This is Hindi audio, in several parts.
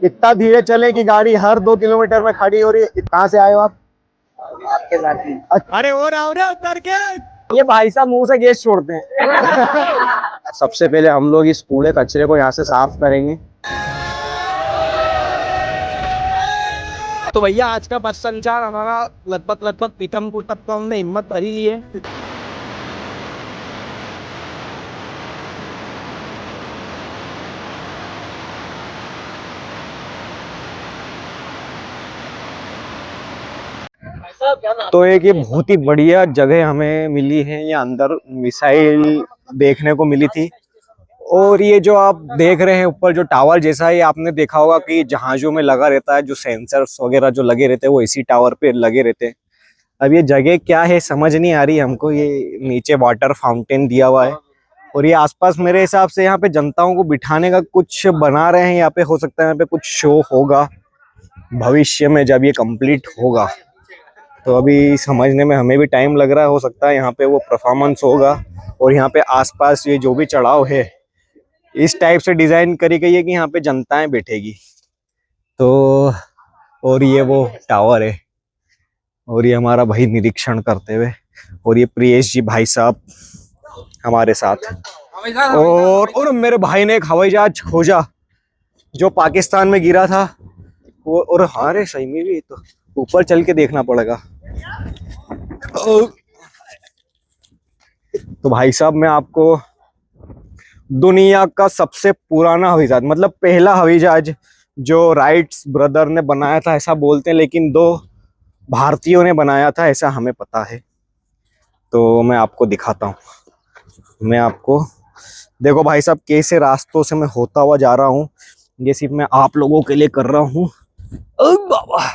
इतना धीरे चले कि गाड़ी हर 2 किलोमीटर में खड़ी हो रही है। कहाँ से आए हो आप? आपके साथ ही। अरे और आओ रे उतर के। ये भाई साहब मुंह से गैस छोड़ते हैं। सबसे पहले हम लोग इस कूड़े कचरे को यहाँ से साफ करेंगे। तो भैया आज का बस संचार हमारा लगभग पीथमपुर तक तो हमने हिम्मत भरी ली है। तो एक ये बहुत ही बढ़िया जगह हमें मिली है, ये अंदर मिसाइल देखने को मिली थी। और ये जो आप देख रहे हैं ऊपर जो टावर जैसा है, आपने देखा होगा कि जहाजों में लगा रहता है, जो सेंसर्स वगैरह जो लगे रहते हैं वो इसी टावर पे लगे रहते हैं। अब ये जगह क्या है समझ नहीं आ रही हमको। ये नीचे वाटर फाउंटेन दिया हुआ है और ये आसपास मेरे हिसाब से यहाँ पे जनताओं को बिठाने का कुछ बना रहे हैं। यहाँ पे हो सकता है यहाँ पे कुछ शो होगा भविष्य में जब ये कंप्लीट होगा। तो अभी समझने में हमें भी टाइम लग रहा है। हो सकता है यहाँ पे वो परफॉर्मेंस होगा। और यहाँ पे आसपास ये जो भी चढ़ाव है इस टाइप से डिजाइन करी गई है कि यहाँ पे जनताएं बैठेगी। तो और ये वो टावर है और ये हमारा भाई निरीक्षण करते हुए, और ये प्रियेश जी भाई साहब हमारे साथ। और मेरे भाई ने एक हवाई जहाज खोजा जो पाकिस्तान में गिरा था वो। और हारे सही में भी तो ऊपर चल के देखना पड़ेगा। तो भाई साहब मैं आपको दुनिया का सबसे पुराना हवाई जहाज, मतलब पहला हवाई जहाज जो राइट्स ब्रदर ने बनाया था ऐसा बोलते हैं, लेकिन 2 भारतीयों ने बनाया था ऐसा हमें पता है। तो मैं आपको दिखाता हूँ। मैं आपको देखो भाई साहब कैसे रास्तों से मैं होता हुआ जा रहा हूँ। ये सिर्फ मैं आप लोगों के लिए कर रहा हूँ। बाबा,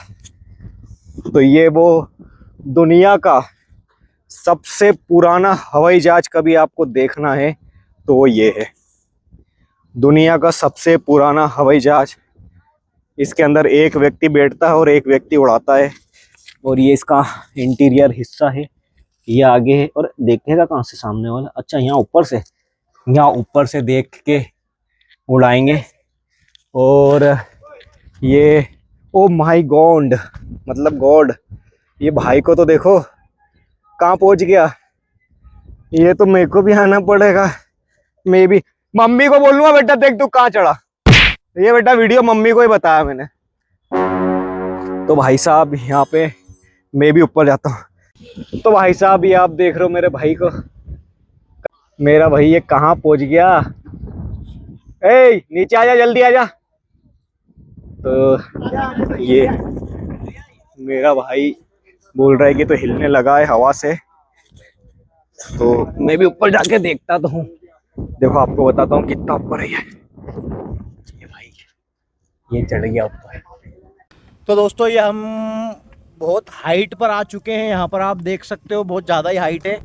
तो ये वो दुनिया का सबसे पुराना हवाई जहाज कभी आपको देखना है तो वो ये है, दुनिया का सबसे पुराना हवाई जहाज। इसके अंदर एक व्यक्ति बैठता है और एक व्यक्ति उड़ाता है। और ये इसका इंटीरियर हिस्सा है, ये आगे है। और देखने का कहाँ से सामने वाला, अच्छा यहाँ ऊपर से देख के उड़ाएंगे। और ये ओ माय गॉड, मतलब गॉड, ये भाई को तो देखो कहाँ पहुंच गया। ये तो मेरे को भी आना पड़ेगा। मैं भी मम्मी को बोलूंगा बेटा देख तू कहाँ चढ़ा। ये बेटा वीडियो मम्मी को ही बताया मैंने। तो भाई साहब यहाँ पे मैं भी ऊपर जाता हूँ। तो भाई साहब ये आप देख रहे हो मेरे भाई को, मेरा भाई ये कहाँ पहुंच गया। ए नीचे आजा, जल्दी आजा। तो ये मेरा भाई बोल रहा है कि तो हिलने लगा है हवा से। तो मैं भी ऊपर जाके देखता तो हूँ। देखो आपको बताता हूँ कितना ऊपर है ये भाई, ये चढ़ गया ऊपर। तो दोस्तों ये हम बहुत हाइट पर आ चुके हैं। यहाँ पर आप देख सकते हो बहुत ज़्यादा ही हाइट है।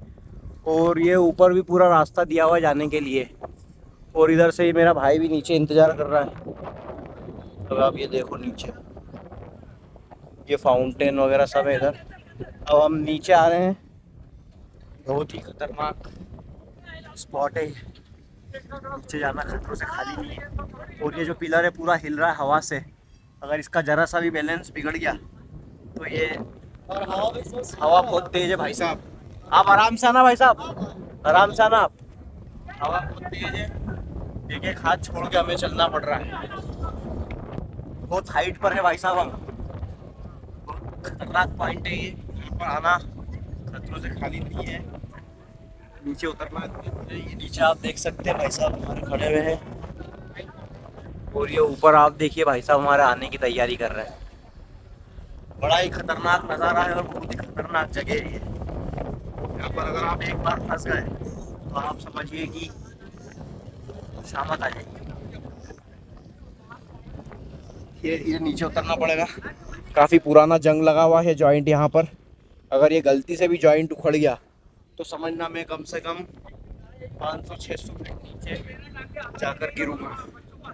और ये ऊपर भी पूरा रास्ता दिया हुआ है जाने के लिए। और इधर से ही मेरा भाई भी नीचे इंतज़ार कर रहा है। तो आप ये देखो नीचे ये फाउंटेन वगैरह सब है इधर। अब हम नीचे आ रहे हैं। बहुत ही खतरनाक स्पॉट है, नीचे जाना खतरों से खाली नहीं है। और ये जो पिलर है पूरा हिल रहा है हवा से। अगर इसका जरा सा भी बैलेंस बिगड़ गया तो ये, और हवा बहुत तेज है भाई साहब। आप आराम से आना भाई साहब, आराम से आना आप। हवा बहुत तेज है, एक एक हाथ छोड़ के हमें चलना पड़ रहा है। बहुत हाइट पर है भाई साहब हम। खतरनाक पॉइंट है ये, यहाँ पर आना खतरों से खाली नहीं है। नीचे उतरना, ये नीचे आप देख सकते हैं भाई साहब हमारे खड़े हुए हैं। और ये ऊपर आप देखिए भाई साहब हमारे आने की तैयारी कर रहे हैं। बड़ा ही खतरनाक नज़ारा है और बहुत ही खतरनाक जगह है ये। यहाँ पर अगर आप एक बार फंस गए तो आप समझिए कि शामत आ जाएगी। ये नीचे उतरना पड़ेगा। काफ़ी पुराना जंग लगा हुआ है जॉइंट यहाँ पर। अगर ये गलती से भी जॉइंट उखड़ गया तो समझना मैं कम से कम 500-600 फीट नीचे जाकर गिरूंगा और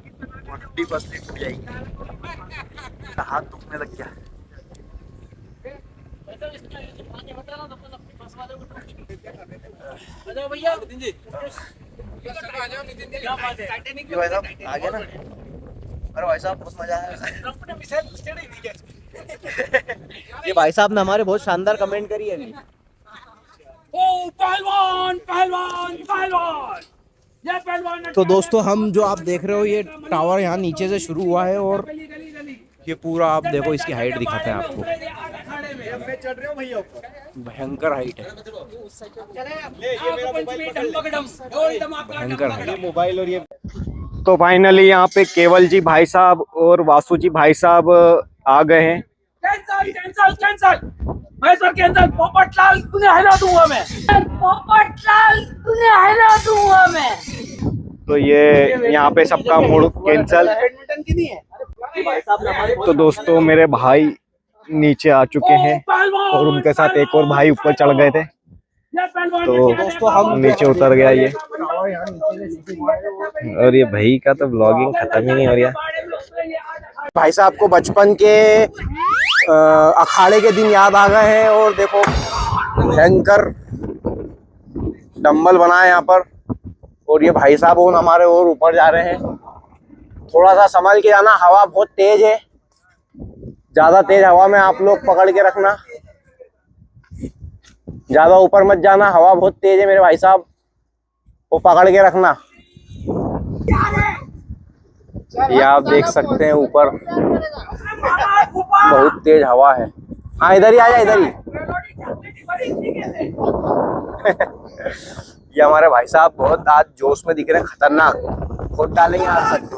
हड्डी पसली टूट जाएगी। हाथ दुखने लग गया। भाई साहब आ गया ना। अरे भाई साहब बहुत मजा आया। ये भाई साहब ने हमारे बहुत शानदार कमेंट करी है अभी। ओ पहलवान पहलवान पहलवान, ये पहलवान। तो दोस्तों हम जो आप देख रहे हो ये टावर यहाँ नीचे से शुरू हुआ है और ये पूरा आप देखो इसकी हाइट दिखाते हैं आपको। भयंकर हाइट है, भयंकर हाइट। मोबाइल और ये तो फाइनली यहाँ पे केवल जी भाई साहब और वासु जी भाई साहब आ गए हैं। कैंसल कैंसल कैंसल, मैं सर कैंसल। पोपटलाल तुझे हिला दूंगा मैं, पोपटलाल तुझे हिला दूंगा मैं। तो ये यहाँ पे सबका मूड कैंसल। बैडमिंटन की नहीं है। तो दोस्तों मेरे भाई नीचे आ चुके हैं और उनके साथ एक और भाई ऊपर चढ़ गए थे, तो दोस्तों हम नीचे उतर गया ये। और ये भाई का तो ब्लॉगिंग खत्म ही नहीं हो रहा। भाई साहब को बचपन के अखाड़े के दिन याद आ गए हैं और देखो भयंकर डंबल बना है यहाँ पर। और ये भाई साहब उन हमारे और ऊपर जा रहे हैं। थोड़ा सा संभल के जाना, हवा बहुत तेज है, ज्यादा तेज हवा में आप लोग पकड़ के रखना, ज्यादा ऊपर मत जाना, हवा बहुत तेज है मेरे भाई साहब, वो पकड़ के रखना। ये आप देख सकते हैं ऊपर बहुत तेज हवा है। हाँ इधर ही आ जा, इधर ही। ये हमारे भाई साहब बहुत आज जोश में दिख रहे हैं, खतरनाक खुद डालेंगे आज तक।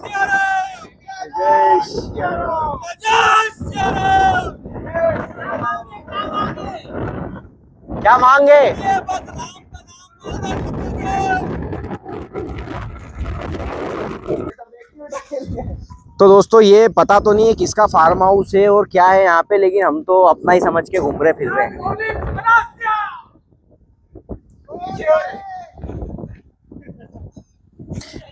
क्या मांगे? तो दोस्तों ये पता तो नहीं है किसका फार्म हाउस है और क्या है यहाँ पे, लेकिन हम तो अपना ही समझ के घूम रहे फिर रहे हैं।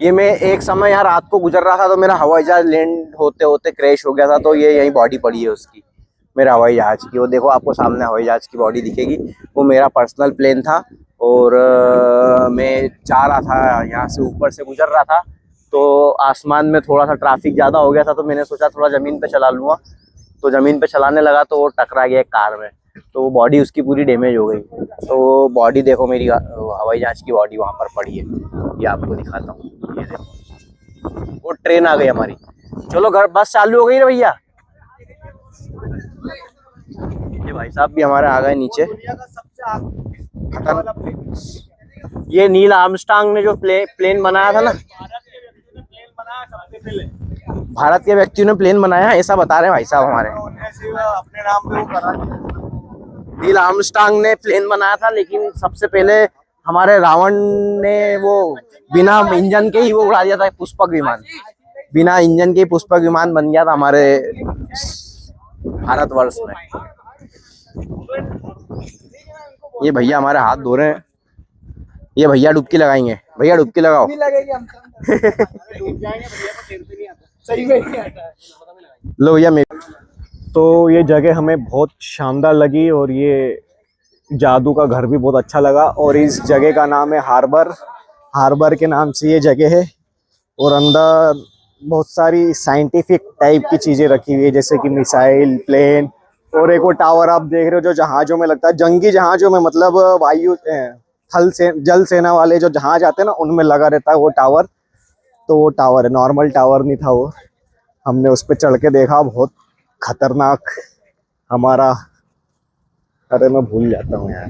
ये मैं एक समय यहाँ रात को गुजर रहा था तो मेरा हवाई जहाज लैंड होते होते क्रैश हो गया था, तो ये यही बॉडी पड़ी है उसकी, मेरा हवाई जहाज की। वो देखो आपको सामने हवाई जहाज की बॉडी दिखेगी, वो मेरा पर्सनल प्लेन था और मैं जा रहा था यहाँ से, ऊपर से गुजर रहा था, तो आसमान में थोड़ा सा ट्रैफिक ज़्यादा हो गया था, तो मैंने सोचा थोड़ा ज़मीन पे चला लूँगा, तो ज़मीन पे चलाने लगा तो वो टकरा गया एक कार में, तो बॉडी उसकी पूरी डैमेज हो गई। तो बॉडी देखो मेरी हवाई जहाज की बॉडी वहाँ पर पड़ी है, ये आपको दिखाता हूँ। ये देखो वो ट्रेन आ गई हमारी। चलो घर बस चालू हो गई ना भैया। ये भाई साहब भी हमारे आ गए नीचे। ये नील आर्मस्ट्रांग ने जो प्लेन बनाया था ना, भारत के व्यक्तियों ने प्लेन बनाया ऐसा बता रहे हैं भाई साहब हमारे। अपने नाम पे वो करा। नील आर्मस्ट्रांग ने प्लेन बनाया था, लेकिन सबसे पहले हमारे रावण ने वो बिना इंजन के ही वो उड़ा दिया था, पुष्पक विमान। बिना इंजन के पुष्पक विमान बन गया था हमारे भारतवर्ष में। ये भैया हमारे हाथ धो रहे हैं, ये भैया डुबकी लगाएंगे। भैया डुबकी लगाओ। लो भैया मेरे। तो ये जगह हमें बहुत शानदार लगी और ये जादू का घर भी बहुत अच्छा लगा। और इस जगह का नाम है हार्बर। हार्बर के नाम से ये जगह है और अंदर बहुत सारी साइंटिफिक टाइप की चीजें रखी हुई है, जैसे कि मिसाइल, प्लेन, और एक वो टावर आप देख रहे हो जो जहाजों में लगता है, जंगी जहाजों में, मतलब वायु थल से जल सेना वाले जो जहाज आते हैं ना उनमें लगा रहता है वो टावर। तो वो टावर है, नॉर्मल टावर नहीं था वो। हमने उस पर चढ़ के देखा, बहुत खतरनाक हमारा, अरे मैं भूल जाता हूँ यार।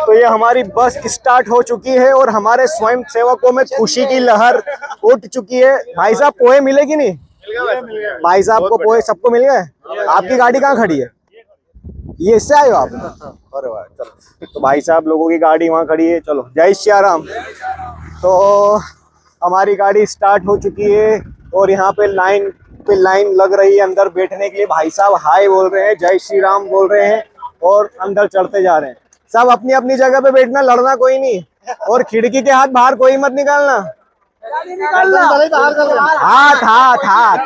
तो ये हमारी बस स्टार्ट हो चुकी है और हमारे स्वयं सेवकों में खुशी की लहर उठ चुकी है। भाई साहब पोहे मिले कि नहीं? भाई साहब को पोहे सबको मिल गए। आपकी गाड़ी कहाँ खड़ी है? ये इससे आए हो आप? अरे वाह, चलो। तो भाई साहब लोगों की गाड़ी वहाँ खड़ी है। चलो जय श्री राम। तो हमारी गाड़ी स्टार्ट हो चुकी है और यहाँ पे लाइन लग रही है अंदर बैठने के लिए। भाई साहब हाय बोल रहे हैं, जय श्री राम बोल रहे हैं और अंदर चढ़ते जा रहे हैं। सब अपनी अपनी जगह पे बैठना, लड़ना कोई नहीं, और खिड़की के हाथ बाहर कोई मत निकालना। हाथ हाथ हाथ,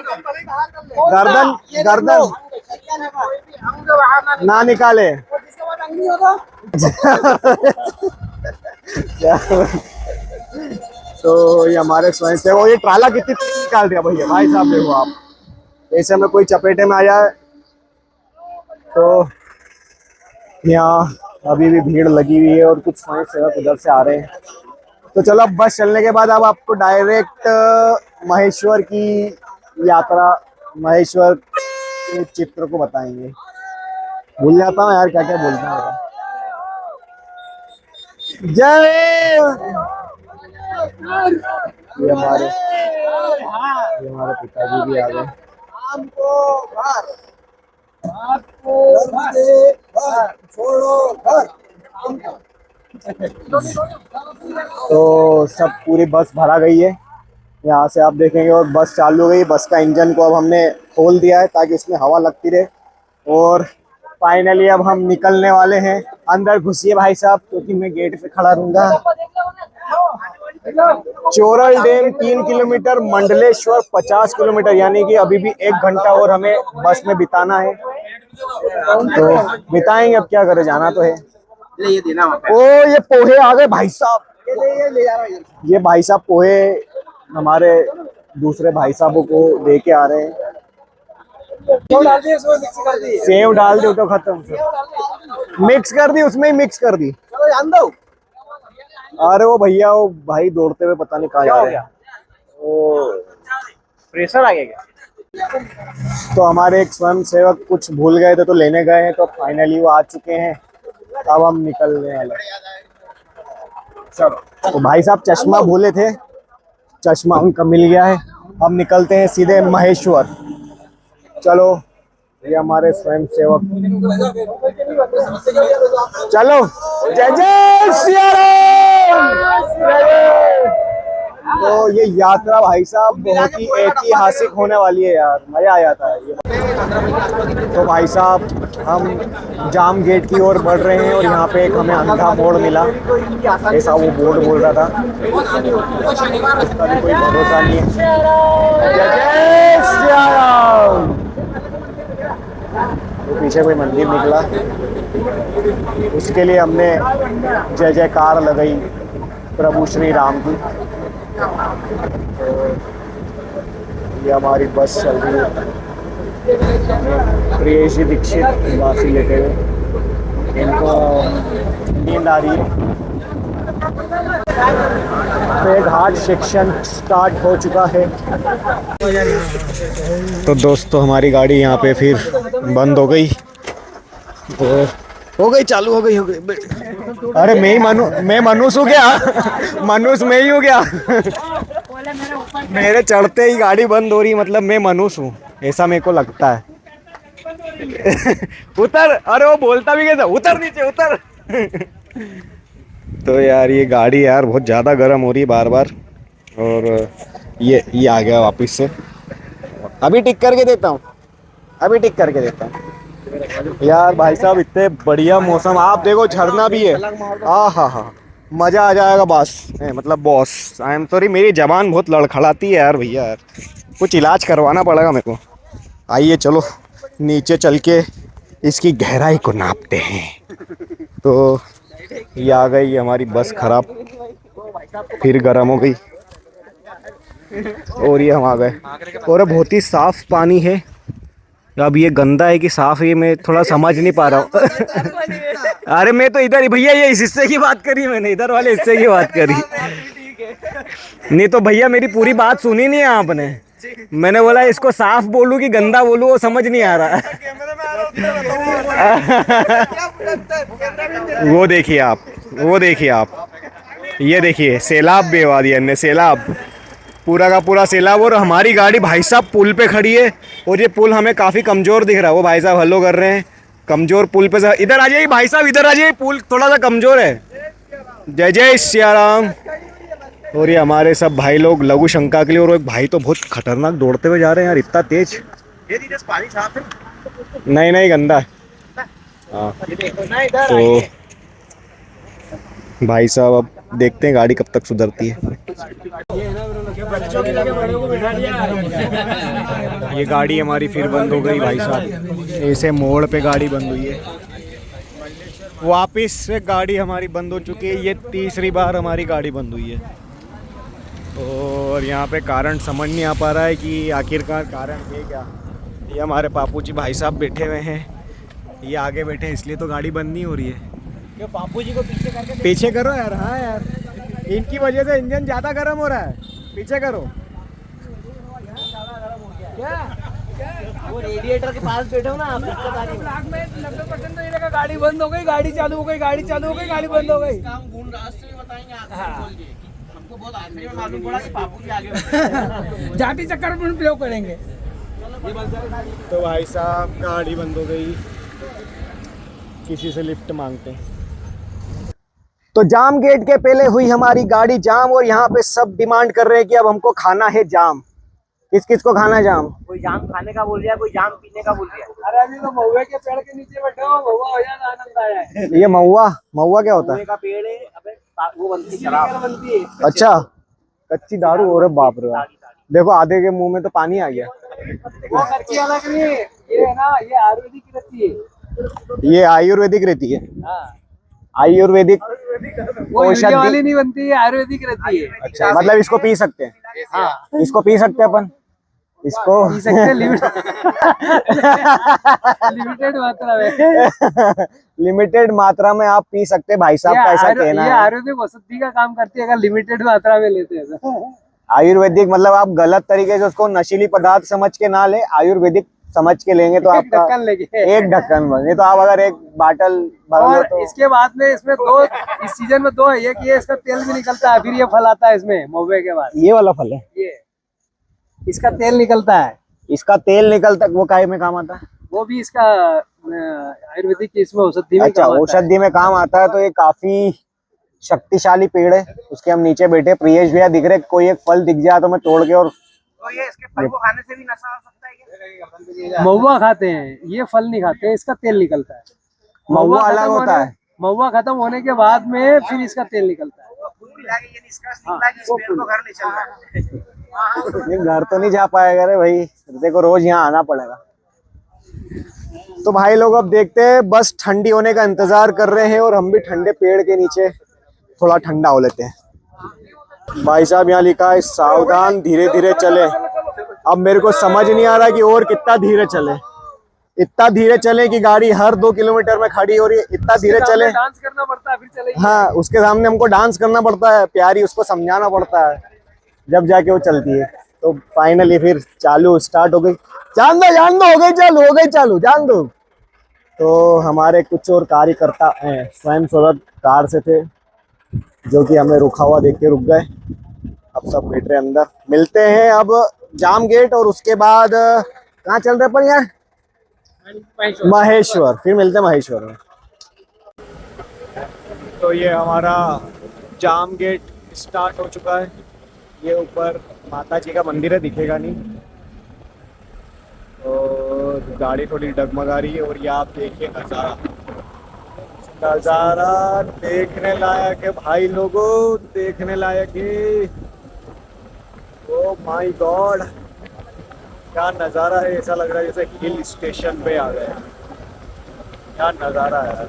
गर्दन ना निकाले। तो ये हमारे स्वयं से वो ये ट्राला कितनी निकाल दिया भैया, भाई साहब देखो आप, ऐसे में कोई चपेटे में आ जाए तो। यहाँ अभी भी भीड़ लगी हुई है और कुछ स्वयं सेवक उधर से आ रहे हैं। तो चलो अब बस चलने के बाद अब आपको डायरेक्ट महेश्वर की यात्रा, महेश्वर के चित्र को बताएंगे। भूल जाता हूँ यार क्या क्या बोलता हूँ। जय ये हमारे पिताजी भी आ गए। तो सब पूरी बस भरा गई है, यहाँ से आप देखेंगे, और बस चालू हो गई। बस का इंजन को अब हमने खोल दिया है ताकि उसमें हवा लगती रहे। और फाइनली अब हम निकलने वाले हैं। अंदर घुसिए भाई साहब, क्योंकि मैं गेट पे खड़ा रहूंगा। Choral dam 3 kilometre, Mandleshwar 50 kilometre, यानी कि अभी भी 1 घंटा और हमें बस में बिताना है। तो बिताएंगे, अब क्या करें, जाना तो है। ये देना ओ ये पोहे आ गए भाई साहब, ये भाई साहब पोहे हमारे दूसरे भाई साहबों को दे के आ रहे हैं। सेव डाल दो तो खत्म, मिक्स कर दी, उसमें ही मिक्स कर दी। अरे वो भैया, वो भाई दौड़ते हुए पता नहीं कहाँ जा रहे हैं। वो प्रेशर आ गया क्या? तो हमारे एक स्वयं सेवक कुछ भूल गए थे तो लेने गए हैं, तो फाइनली वो आ चुके हैं। अब हम निकलने वाले। तो भाई साहब चश्मा भूले थे, चश्मा उनका मिल गया है। हम निकलते हैं सीधे महेश्वर। चलो ये हमारे स्वयं सेवक, चलो जय जय सिया राम। तो ये यात्रा भाई साहब बहुत ही ऐतिहासिक होने वाली है यार, मजा आ जाता है ये। तो भाई साहब हम जाम गेट की ओर बढ़ रहे हैं और यहाँ पे एक हमें अंधा मोड़ मिला, ऐसा वो बोर्ड बोल रहा था। उसका भी कोई भरोसा नहीं है। जय जय सिया राम। तो पीछे कोई मंदिर निकला, उसके लिए हमने जय जयकार लगाई प्रभु श्री राम की। ये हमारी बस चल रही है, प्रियेशी दीक्षित वासी लेते हुए, इनको नींद आ रही है। तो एक घाट सेक्शन स्टार्ट हो चुका है। तो दोस्तों हमारी गाड़ी यहाँ पे फिर बंद हो गई, और हो गई चालू, हो गई। अरे मैं मनुष्य हूँ क्या? मनुष्य मैं ही हूँ क्या? मेरे चढ़ते ही गाड़ी बंद हो रही, मतलब मैं मनुष्य हूँ, ऐसा मेरे को लगता है। उतर, अरे वो बोलता भी कैसा, उतर नीचे उतर। तो यार ये गाड़ी यार बहुत ज़्यादा गर्म हो रही है बार बार, और ये आ गया वापस से। अभी टिक करके देता हूँ, अभी टिक करके देता हूँ। यार भाई साहब इतने बढ़िया मौसम, आप देखो झरना भी है। हाँ, मज़ा आ जाएगा बस। मतलब बॉस, आई एम सॉरी, मेरी जबान बहुत लड़खड़ाती है यार भैया, यार कुछ इलाज करवाना पड़ेगा मेरे को। आइए चलो नीचे चल के इसकी गहराई को नापते हैं। तो ये आ गई हमारी बस खराब, फिर गर्म हो गई, और ये हम आ गए। और बहुत ही साफ पानी है। अब ये गंदा है कि साफ, ये मैं थोड़ा समझ नहीं पा रहा हूँ। अरे मैं तो इधर ही भैया, ये इस हिस्से की बात करी मैंने, इधर वाले हिस्से की बात करी। नहीं तो भैया मेरी पूरी बात सुनी नहीं है आपने। मैंने बोला इसको साफ बोलूं कि गंदा बोलूं, वो समझ नहीं आ रहा। वो देखिए आप, वो देखिए आप, ये देखिए सैलाब बेवा दिया ने, सैलाब, पूरा का पूरा सैलाब। और हमारी गाड़ी भाई साहब पुल पे खड़ी है, और ये पुल हमें काफ़ी कमज़ोर दिख रहा है। वो भाई साहब हल्लो कर रहे हैं, कमज़ोर पुल पे से इधर आ जाइए भाई साहब, इधर आ जाइए, पुल थोड़ा सा कमज़ोर है। जय जय सिया राम। और ये हमारे सब भाई लोग लघु शंका के लिए, और एक भाई तो बहुत खतरनाक दौड़ते हुए जा रहे हैं यार, इतना तेज। पानी साफ है? नहीं गंदा है। हाँ तो भाई साहब अब देखते हैं गाड़ी कब तक सुधरती है। ये गाड़ी हमारी फिर बंद हो गई भाई साहब, ऐसे मोड़ पे गाड़ी बंद हुई है। वापिस से गाड़ी हमारी बंद हो चुकी है, ये तीसरी बार हमारी गाड़ी बंद हुई है। और यहाँ पे कारण समझ नहीं आ पा रहा है कि आखिरकार कारण है क्या। ये हमारे पापू जी भाई साहब बैठे हुए हैं, ये आगे बैठे हैं, इसलिए तो गाड़ी बंद नहीं हो रही है। क्यों पापू जी को पीछे करके पीछे करो यार। हाँ यार, इनकी वजह से इंजन ज़्यादा गर्म हो रहा है, पीछे करो। वो रेडिएटर के पास बैठे हो ना आप, दिक्कत आ रही है। लाख में 90% तो ये लगा गाड़ी बंद हो गई, गाड़ी चालू हो गई, गाड़ी चालू हो गई, गाड़ी बंद हो गई। काम गुण रास्ते में बताएंगे आपको बोल के। हमको बहुत आखिरी में मालूम पड़ा कि पापू जी आगे जाटी चक्कर में प्रयोग करेंगे। तो भाई साहब गाड़ी बंद हो गई, किसी से लिफ्ट मांगते हैं। तो जाम गेट के पहले हुई हमारी गाड़ी जाम, और यहाँ पे सब डिमांड कर रहे हैं कि अब हमको खाना है जाम। किस किस को खाना है जाम? कोई जाम खाने का बोल दिया, कोई जाम पीने का बोल दिया। अरे अभी तो महुए के पेड़ के नीचे बैठे हो, महुआ हो जाना, आनंद आया है। ये महुआ, महुआ क्या होता है? का पेड़ है, अबे वो बनती है शराब बनती है। अच्छा, कच्ची दारू। और बाप रे बाप, देखो आधे के मुंह में तो पानी आ गया। वो कच्ची अलग नहीं है, ये है ना, ये आयुर्वेदिक रहती है। ये आयुर्वेदिक रहती है। हाँ, आयुर्वेदिक वो यूरिया वाली नहीं बनती है, आयुर्वेदिक रहती है। अच्छा, मतलब इसको पी सकते हैं? हाँ, इसको पी सकते हैं अपन, इसको पी सकते हैं लिमिटेड मात्रा में। लिमिटेड मात्रा में आप पी सकते हैं, भाई साहब का ऐसा कहना ये है। आयुर्वेदिक औषधि का काम करती है अगर लिमिटेड मात्रा में लेते हैं तो। आयुर्वेदिक मतलब आप गलत तरीके से उसको नशीली पदार्थ समझ के ना ले, आयुर्वेदिक समझ के लेंगे तो एक आपका ढक्कन लेके। एक ढक्कन बन। नहीं तो आप अगर एक बाटल भर लो और तो इसके बाद में इसमें दो, इस सीजन में दो है, एक ये इसका तेल भी निकलता है, फिर ये फल आता है इसमें महुए के बाद। ये वाला फल है, ये इसका तेल निकलता है, इसका तेल निकलता, वो काहे में काम आता है? वो भी इसका आयुर्वेदिक इसमें औषधि में अच्छा, काम आता है। औषधि में काम आता है। तो ये काफी शक्तिशाली पेड़ है, उसके हम नीचे बैठे। प्रियेश भैया दिख रहे, कोई एक फल दिख जाए तो मैं तोड़ के। और तो ये इसके फल को खाने से भी नशा आ सकता है क्या? महुआ खाते हैं, ये फल नहीं खाते हैं, इसका तेल निकलता है। महुआ अलग खत्म होता होने- है। महुआ खत्म होने के बाद में फिर इसका तेल निकलता है। ये घर तो नहीं जा पाएगा रे भाई, देखो रोज यहाँ आना पड़ेगा। तो भाई लोग अब देखते हैं, बस ठंडी होने का इंतजार कर रहे हैं, और हम भी ठंडे पेड़ के नीचे थोड़ा ठंडा हो लेते हैं। भाई साहब यहाँ लिखा है सावधान, धीरे धीरे चले। अब मेरे को समझ नहीं आ रहा कि और कितना धीरे चले। इतना धीरे चले कि गाड़ी हर 2 किलोमीटर में खड़ी हो रही है, इतना धीरे चले। डांस करना पड़ता है फिर चलेगी। हाँ, उसके सामने हमको डांस करना पड़ता है, प्यारी उसको समझाना पड़ता है, जब जाके वो चलती है। तो फाइनली फिर चालू स्टार्ट हो गई। जान दो हो गई चालू, हो गई चालू, जान दो। तो हमारे कुछ और कार्यकर्ता हैं, स्वयं सेवक कार से थे, जो कि हमें रुका हुआ देख के रुक गए। अब सब बैठ रहे अंदर। मिलते हैं अब जाम गेट, और उसके बाद कहाँ चल रहे पर यार? महेश्वर। फिर मिलते हैं महेश्वर में। तो ये हमारा जाम गेट स्टार्ट हो चुका है। ये ऊपर माता जी का मंदिर है, दिखेगा नहीं, और गाड़ी थोड़ी डगमगा रही है। और ये आप देखिए नज़ारा, नज़ारा देखने लायक है भाई लोगों, देखने लायक है। ओ माय गॉड, क्या नज़ारा है। ऐसा लग रहा है जैसे हिल स्टेशन पे आ गए। क्या नज़ारा है।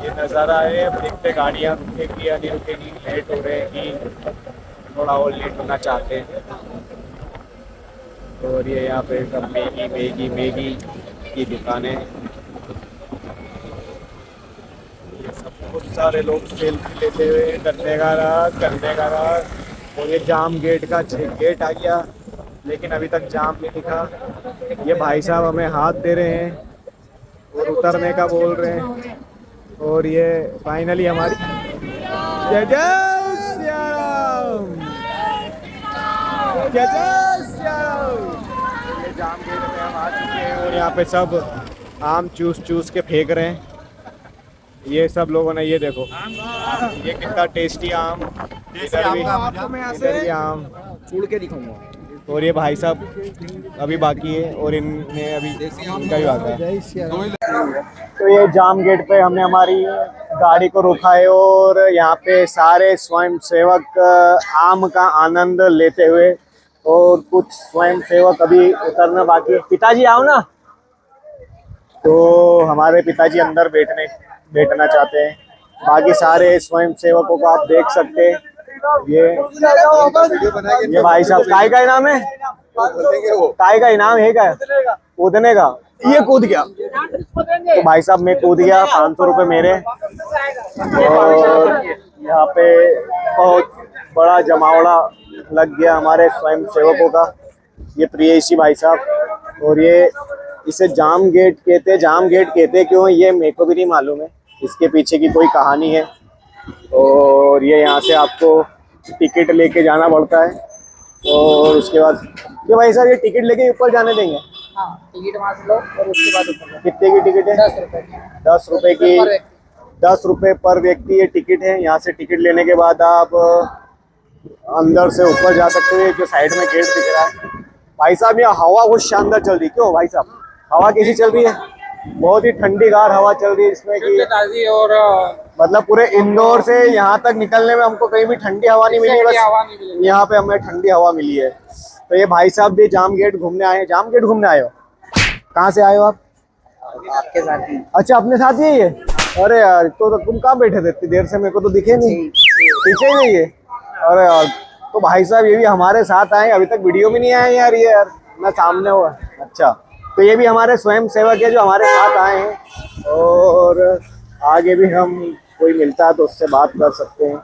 ये नज़ारा है। अब देखते गाड़ियाँ रुकेगी या नहीं रुकेगी, लेट हो रहे हैं, थोड़ा और लेट होना चाहते हैं। और ये यहाँ पे सब मैगी मैगी मैगी की दुकानें, ये सब बहुत सारे लोग सेल्फी लेते हुए करने का रहा। और ये जाम गेट का गेट आ गया, लेकिन अभी तक जाम नहीं दिखा। ये भाई साहब हमें हाथ दे रहे हैं और उतरने का बोल रहे हैं। और ये फाइनली हमारी जय जय श्री राम, जय जय श्री राम। ये जाम गेट में हम आ चुके हैं, और यहाँ पे सब आम चूस के फेंक रहे हैं। ये सब लोगों ने, ये देखो ये कितना टेस्टी आम, इधर भी आम छोड़ के दिखाऊंगा। और ये भाई साहब अभी बाकी है, और इनने अभी इनका भी बाकी है। तो ये जाम गेट पे हमने हमारी गाड़ी को रोका है, और यहाँ पे सारे स्वयं सेवक आम का आनंद लेते हुए, और कुछ स्वयं सेवक अभी उतरना बाकी है। पिताजी आओ ना। तो हमारे पिताजी अंदर बैठना चाहते हैं, बाकी सारे स्वयं सेवकों को आप देख सकते हैं। ये भाई साहब काय का इनाम है, काय का इनाम है क्या, कूदने का, ये कूद गया तो भाई साहब मैं कूद गया, 500 रुपये मेरे। और यहाँ पे बहुत बड़ा जमावड़ा लग गया हमारे स्वयं सेवकों का। ये प्रियेशी भाई साहब, और ये इसे जाम गेट कहते हैं। जाम गेट कहते हैं क्यों, ये मेरे को भी नहीं मालूम है, इसके पीछे की कोई कहानी है। और ये यहाँ से आपको टिकट लेके जाना पड़ता है, और उसके बाद ये भाई साहब ये टिकट लेके ऊपर जाने देंगे? हाँ, टिकट वहाँ से लो और उसके बाद ऊपर कितने की टिकट है? 10 रुपए की। 10 रुपए की, 10 रुपए पर व्यक्ति ये टिकट है। यहाँ से टिकट लेने के बाद आप अंदर से ऊपर जा सकते हो। जो साइड में गेट दिख रहा है भाई साहब, यहाँ हवा बहुत शानदार चल रही है। क्यों भाई साहब, हवा कैसी चल रही है? बहुत ही ठंडीगार हवा चल रही है इसमें कि ताजी और मतलब पूरे इंदौर से यहाँ तक निकलने में हमको कहीं भी ठंडी हवा नहीं मिली, बस यहाँ पे हमें ठंडी हवा मिली है। तो ये भाई साहब भी जाम गेट घूमने आए हैं। जाम गेट घूमने आए हो? कहाँ से आए हो आप? आपके साथ ही। अच्छा, अपने साथ ही है ये? अरे यार, तो तुम कहाँ बैठे थे इतनी देर से, मेरे को तो दिखे नहीं, पीछे ही नहीं है। अरे यार, तो भाई साहब ये भी हमारे साथ आए, अभी तक वीडियो में नहीं आए यार ये, यार ना सामने हुआ। अच्छा, तो ये भी हमारे स्वयं सेवक है जो हमारे साथ आए हैं, और आगे भी हम कोई मिलता है तो उससे बात कर सकते हैं।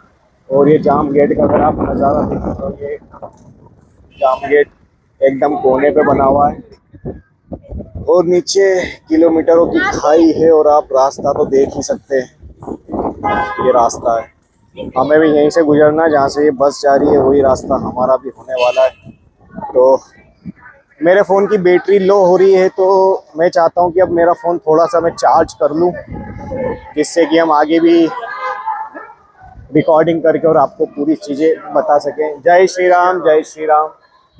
और ये जाम गेट का अगर आप नज़ारा देखें तो ये जाम गेट एकदम कोने पे बना हुआ है, और नीचे किलोमीटरों की खाई है, और आप रास्ता तो देख ही सकते हैं। ये रास्ता है, हमें भी यहीं से गुजरना है, जहाँ से ये बस जा रही है वही रास्ता हमारा भी होने वाला है। तो मेरे फ़ोन की बैटरी लो हो रही है, तो मैं चाहता हूँ कि अब मेरा फ़ोन थोड़ा सा मैं चार्ज कर लूँ, जिससे कि हम आगे भी रिकॉर्डिंग करके और आपको पूरी चीज़ें बता सकें। जय श्री राम, जय श्री राम।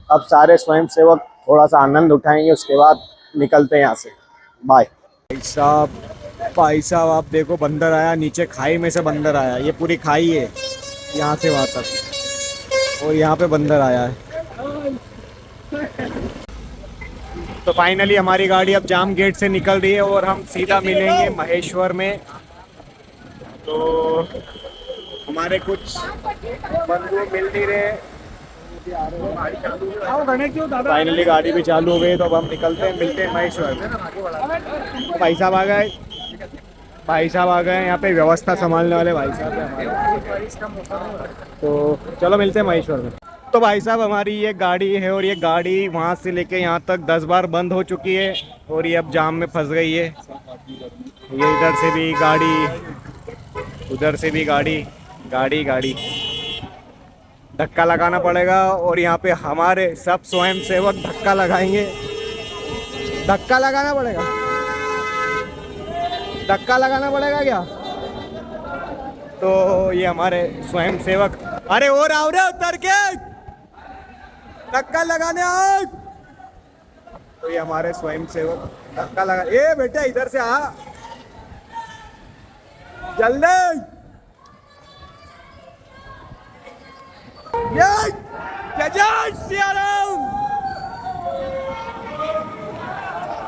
अब सारे स्वयंसेवक थोड़ा सा आनंद उठाएंगे, उसके बाद निकलते हैं यहाँ से। बाय। भाई साहब आप देखो, बंदर आया नीचे, खाई में से बंदर आया। ये पूरी खाई है यहाँ से वहाँ तक, और यहाँ पे बंदर आया है। तो फाइनली हमारी गाड़ी अब जाम गेट से निकल रही है, और हम सीधा मिलेंगे महेश्वर में। तो हमारे कुछ बंधु मिल नहीं रहे, फाइनली गाड़ी भी चालू हो गई, तो अब हम निकलते हैं, मिलते हैं महेश्वर। भाई साहब आ गए, भाई साहब आ गए, यहाँ पे व्यवस्था संभालने वाले भाई साहब हैं हमारे। तो चलो मिलते हैं महेश्वर में। तो भाई साहब हमारी ये गाड़ी है, और ये गाड़ी वहाँ से लेके यहाँ तक 10 बार बंद हो चुकी है, और ये अब जाम में फंस गई है। ये इधर से भी गाड़ी, उधर से भी गाड़ी, गाड़ी गाड़ी धक्का लगाना पड़ेगा। और यहाँ पे हमारे सब स्वयं सेवक धक्का लगाएंगे, धक्का लगाना पड़ेगा, धक्का लगाना पड़ेगा क्या? तो ये हमारे स्वयं सेवक, अरे और आओ रे उतर के, धक्का लगाने आओ। तो ये हमारे स्वयं सेवक धक्का लगा, ए बेटा इधर से आ जल्दी। जय श्री राम।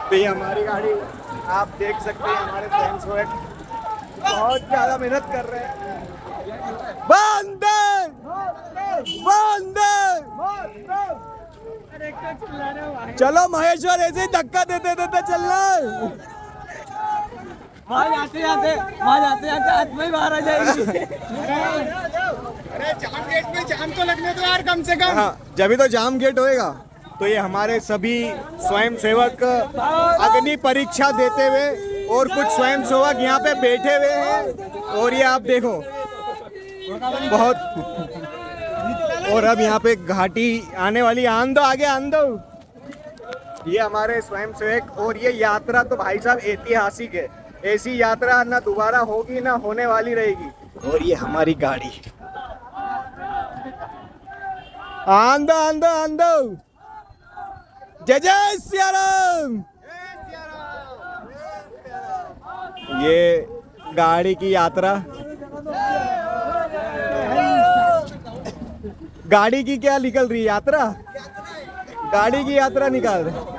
तो ये हमारी गाड़ी आप देख सकते हैं, हमारे स्वयं सेवक बहुत ज्यादा मेहनत कर रहे हैं। वंदे वंदे, चलो महेश्वर ऐसे ही धक्का देते देते चलना। वहाँ जाते जाते हाथ में ही बाहर आ जाएगी। अरे जाम गेट में जाम तो लगने दो यार कम से कम। हाँ, जब भी तो जाम गेट होएगा। तो ये हमारे सभी स्वयं सेवक अग्नि परीक्षा देते हुए, और कुछ स्वयं सेवक यहाँ पे बैठे हुए हैं, और ये आप देखो बहुत। और अब यहाँ पे घाटी आने वाली, आन दो आगे, आन दो। ये हमारे स्वयं सेवक, और ये यात्रा तो भाई साहब ऐतिहासिक है। ऐसी यात्रा ना दोबारा होगी ना होने वाली रहेगी। और ये हमारी गाड़ी, आंदो आंदो आंदो, जय जय सिया राम। ये गाड़ी की यात्रा, गाड़ी की क्या निकल रही है यात्रा, गाड़ी की यात्रा निकाल रहे।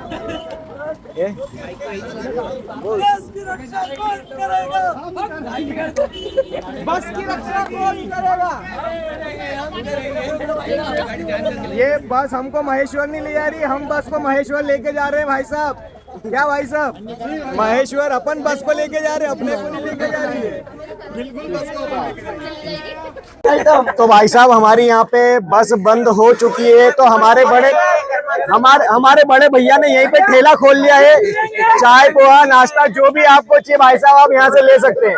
बस की रक्षा कौन करेगा? ये बस हमको महेश्वर नहीं ले जा रही, हम बस को महेश्वर लेके जा रहे हैं भाई साहब। क्या भाई साहब, महेश्वर अपन बस को लेके जा रहे हैं, अपने को नहीं लेके जा रही है। बिल्कुल बस को। तो भाई साहब हमारी यहाँ पे बस बंद हो चुकी है, तो हमारे बड़े भैया ने यहीं पे ठेला खोल लिया है। चाय पोहा नाश्ता जो भी आपको चाहिए भाई साहब आप यहाँ से ले सकते हैं।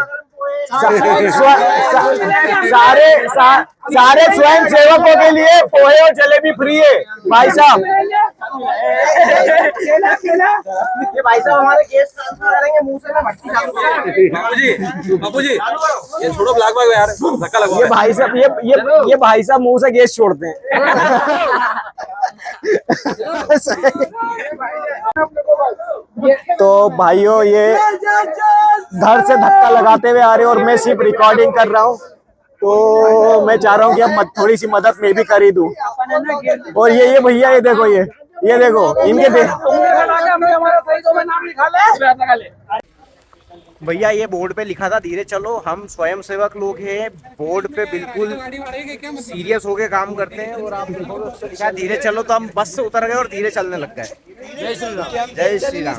सारे स्वयं सेवकों के लिए पोहे और जलेबी फ्री है भाई साहब। ये भाई साहब हमारे केस ट्रांसफर करेंगे, मुंह से ना भट्टी बापू जी ये छोड़ो ब्लैक बैग यार, धक्का लगवा। ये भाई साहब ये भाई साहब मुंह से गैस छोड़ते हैं। तो भाइयों ये घर से धक्का लगाते हुए आ रहे हैं और मैं सिर्फ रिकॉर्डिंग कर रहा हूँ, तो मैं चाह रहा हूँ कि अब थोड़ी सी मदद मैं भी कर ही दूं। और ये भैया ये देखो इनके भैया ये बोर्ड पे लिखा था धीरे चलो, हम स्वयं सेवक लोग हैं, बोर्ड पे बिल्कुल सीरियस होके काम करते हैं। और आप देखो उससे लिखा है धीरे चलो, तो हम बस से उतर गए और धीरे चलने लग गए। जय श्री राम।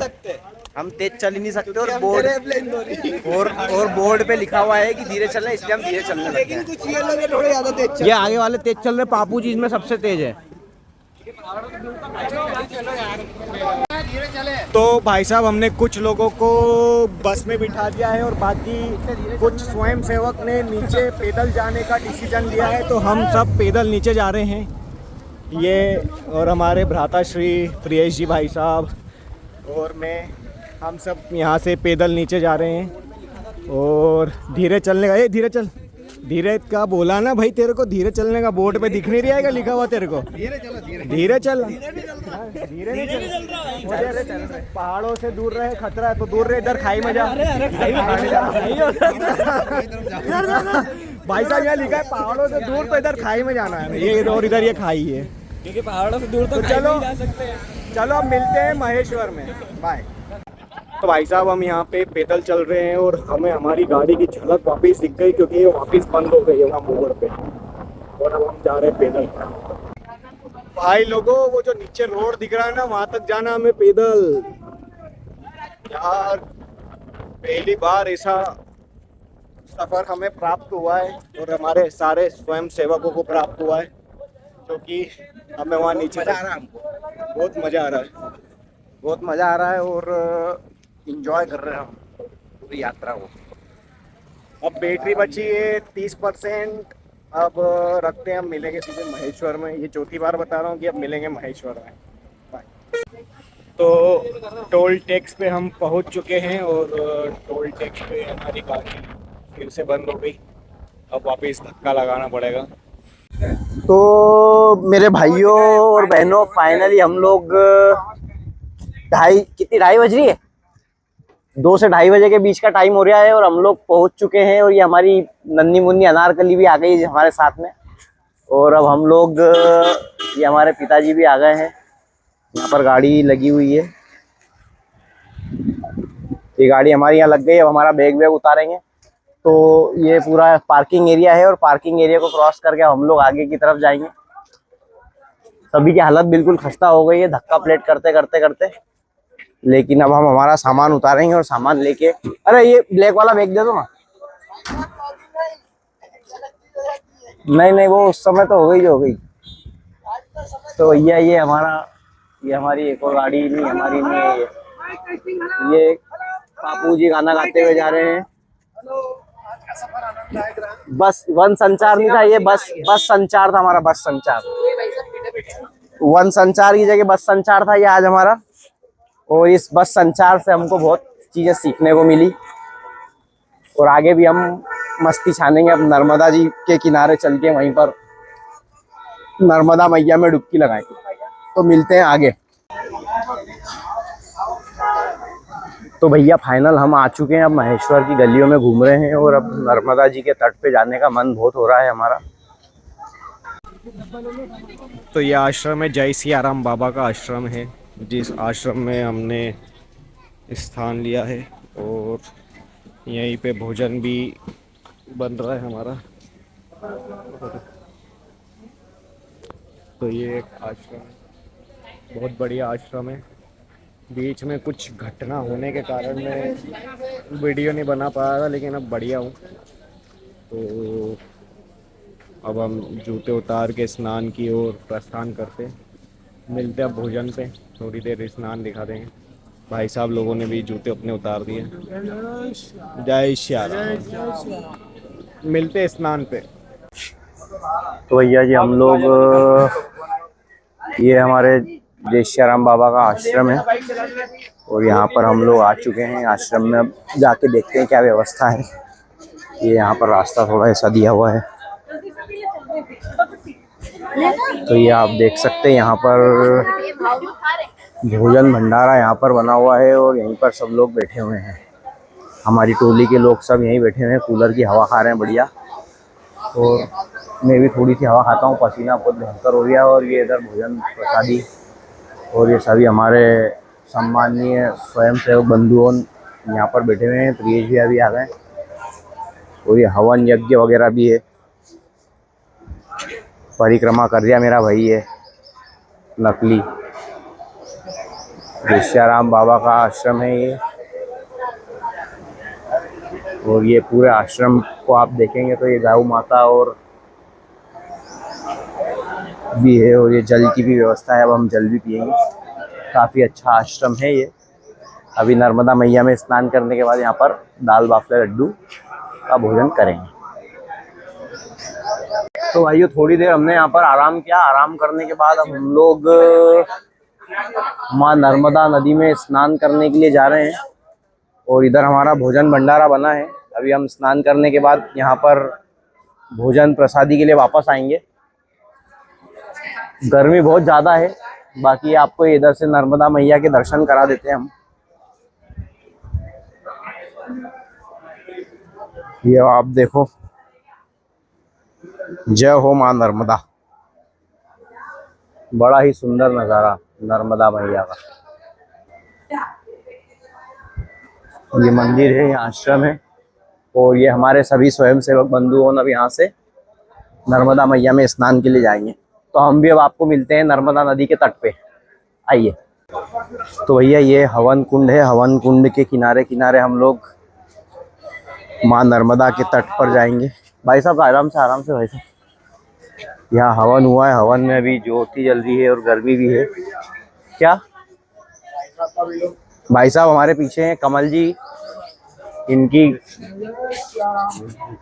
हम तेज चल ही नहीं सकते और बोर्ड पे लिखा हुआ है कि धीरे चलना, इसलिए हम धीरे चलने लग गए। ये आगे वाले तेज चल रहे, पापू जी इसमें सबसे तेज है। तो भाई साहब हमने कुछ लोगों को बस में बिठा दिया है और बाकी कुछ स्वयं सेवक ने नीचे पैदल जाने का डिसीजन लिया है, तो हम सब पैदल नीचे जा रहे हैं। ये और हमारे भ्राता श्री प्रियेश जी भाई साहब और मैं, हम सब यहाँ से पैदल नीचे जा रहे हैं। और धीरे चलने का, धीरे चल, धीरे का बोला ना भाई तेरे को, धीरे चलने का बोर्ड पे दिख नहीं रहा है लिखा हुआ तेरे को? धीरे चल, धीरे नहीं चल, पहाड़ों से दूर रहे, खतरा है तो दूर रहे, इधर खाई में जा। भाई साहब यहाँ लिखा है पहाड़ों से दूर, तो इधर खाई में जाना है, ये और इधर ये खाई है, क्योंकि पहाड़ों से दूर तो चलो अब मिलते हैं महेश्वर में, बाय। तो भाई साहब हम यहाँ पे पैदल चल रहे हैं और हमें हमारी गाड़ी की झलक वापस दिख गई, क्योंकि ये वापस बंद हो गई है वहाँ मोड़ पे, और अब हम जा रहे हैं पैदल। भाई लोगों वो जो नीचे रोड दिख रहा है ना, वहाँ तक जाना हमें पैदल। यार पहली बार ऐसा सफर हमें प्राप्त हुआ है और हमारे सारे स्वयं सेवकों को प्राप्त हुआ है, क्योंकि हमें वहाँ नीचे बहुत मजा आ रहा है, बहुत मजा आ रहा है और इंजॉय कर रहे हैं हम पूरी यात्रा को। अब बैटरी बची है 30%, अब रखते हैं, हम मिलेंगे सीधे महेश्वर में। ये चौथी बार बता रहा हूँ कि अब मिलेंगे महेश्वर में, बाय। तो टोल टैक्स पे हम पहुँच चुके हैं और टोल टैक्स पे हमारी गाड़ी फिर से बंद हो गई, अब वापस धक्का लगाना पड़ेगा। तो मेरे भाइयों और बहनों फाइनली हम लोग ढाई बज रही है, 2 से 2:30 बजे के बीच का टाइम हो रहा है और हम लोग पहुंच चुके हैं। और ये हमारी नन्ही मुन्नी अनारकली भी आ गई है हमारे साथ में। और अब हम लोग, ये हमारे पिताजी भी आ गए हैं, यहाँ पर गाड़ी लगी हुई है, ये गाड़ी हमारी यहाँ लग गई। अब हमारा बैग उतारेंगे, तो ये पूरा पार्किंग एरिया है और पार्किंग एरिया को क्रॉस करके हम लोग आगे की तरफ जाएंगे। सभी की हालत बिल्कुल खस्ता हो गई है धक्का प्लेट करते करते, लेकिन अब हम हमारा सामान उतारेंगे और सामान लेके, अरे ये ब्लैक वाला बैग दे दो ना। नहीं वो उस समय तो हो गई। तो भैया ये हमारी एक और गाड़ी नहीं, हमारी नहीं है ये पापू जी गाना गाते हुए जा रहे हैं। बस वन संचार नहीं था, ये बस संचार था हमारा, बस संचार, वन संचार की जगह बस संचार था ये आज हमारा। और इस बस संचार से हमको बहुत चीजें सीखने को मिली और आगे भी हम मस्ती छानेंगे। अब नर्मदा जी के किनारे चल के वहीं पर नर्मदा मैया में डुबकी लगाएंगे। तो मिलते हैं आगे। तो भैया फाइनल हम आ चुके हैं, अब महेश्वर की गलियों में घूम रहे हैं और अब नर्मदा जी के तट पे जाने का मन बहुत हो रहा है हमारा। तो ये आश्रम है, जय सिया राम बाबा का आश्रम है, जिस आश्रम में हमने स्थान लिया है। और यहीं पे भोजन भी बन रहा है हमारा। तो ये एक आश्रम है, बहुत बढ़िया आश्रम है। बीच में कुछ घटना होने के कारण मैं वीडियो नहीं बना पाया था, लेकिन अब बढ़िया हूँ। तो अब हम जूते उतार के स्नान की ओर प्रस्थान करते हैं। मिलते हैं अब भोजन पे, थोड़ी देर स्नान दिखा देंगे। भाई साहब लोगों ने भी जूते अपने उतार दिए। जय श्री राम। मिलते हैं स्नान पे। तो भैया जी हम लोग ये हमारे जय श्री राम बाबा का आश्रम है और यहाँ पर हम लोग आ चुके हैं। आश्रम में अब जाके देखते हैं क्या व्यवस्था है। ये यहाँ पर रास्ता थोड़ा ऐसा दिया हुआ है, तो ये आप देख सकते हैं यहाँ पर भोजन भंडारा यहाँ पर बना हुआ है और यहीं पर सब लोग बैठे हुए हैं। हमारी टोली के लोग सब यहीं बैठे हुए हैं, कूलर की हवा खा रहे हैं बढ़िया। और मैं भी थोड़ी सी हवा खाता हूँ, पसीना बहुत भयंकर हो गया। और ये इधर भोजन प्रसादी और ये सभी हमारे सम्माननीय स्वयंसेवक बंधुओं यहाँ पर बैठे हुए हैं। प्रियेश भैया भी आ गए और ये हवन यज्ञ वगैरह भी है। परिक्रमा कर दिया मेरा भाई है नकली। जय श्री राम बाबा का आश्रम है ये, और ये पूरे आश्रम को आप देखेंगे तो ये गौ माता और भी है और ये जल की भी व्यवस्था है। अब हम जल भी पिएंगे। काफ़ी अच्छा आश्रम है ये। अभी नर्मदा मैया में स्नान करने के बाद यहाँ पर दाल बाफले लड्डू का भोजन करेंगे। तो भाइयों थोड़ी देर हमने यहाँ पर आराम किया। आराम करने के बाद अब हम लोग माँ नर्मदा नदी में स्नान करने के लिए जा रहे हैं और इधर हमारा भोजन भंडारा बना है। अभी हम स्नान करने के बाद यहाँ पर भोजन प्रसादी के लिए वापस आएंगे। गर्मी बहुत ज़्यादा है, बाकी आपको इधर से नर्मदा मैया के दर्शन करा देते हैं हम। ये आप देखो, जय हो माँ नर्मदा। बड़ा ही सुंदर नज़ारा नर्मदा मैया का। ये मंदिर है, ये आश्रम है और ये हमारे सभी स्वयंसेवक बंधुओं अब यहाँ से नर्मदा मैया में स्नान के लिए जाएंगे। तो हम भी अब आपको मिलते हैं नर्मदा नदी के तट पे, आइए। तो भैया ये हवन कुंड है। हवन कुंड के किनारे किनारे हम लोग माँ नर्मदा के तट पर जाएंगे। भाई साहब आराम से भाई साहब। यहाँ हवन हुआ है, हवन में अभी ज्योति जल रही है और गर्मी भी है। क्या भाई साहब हमारे पीछे हैं कमल जी,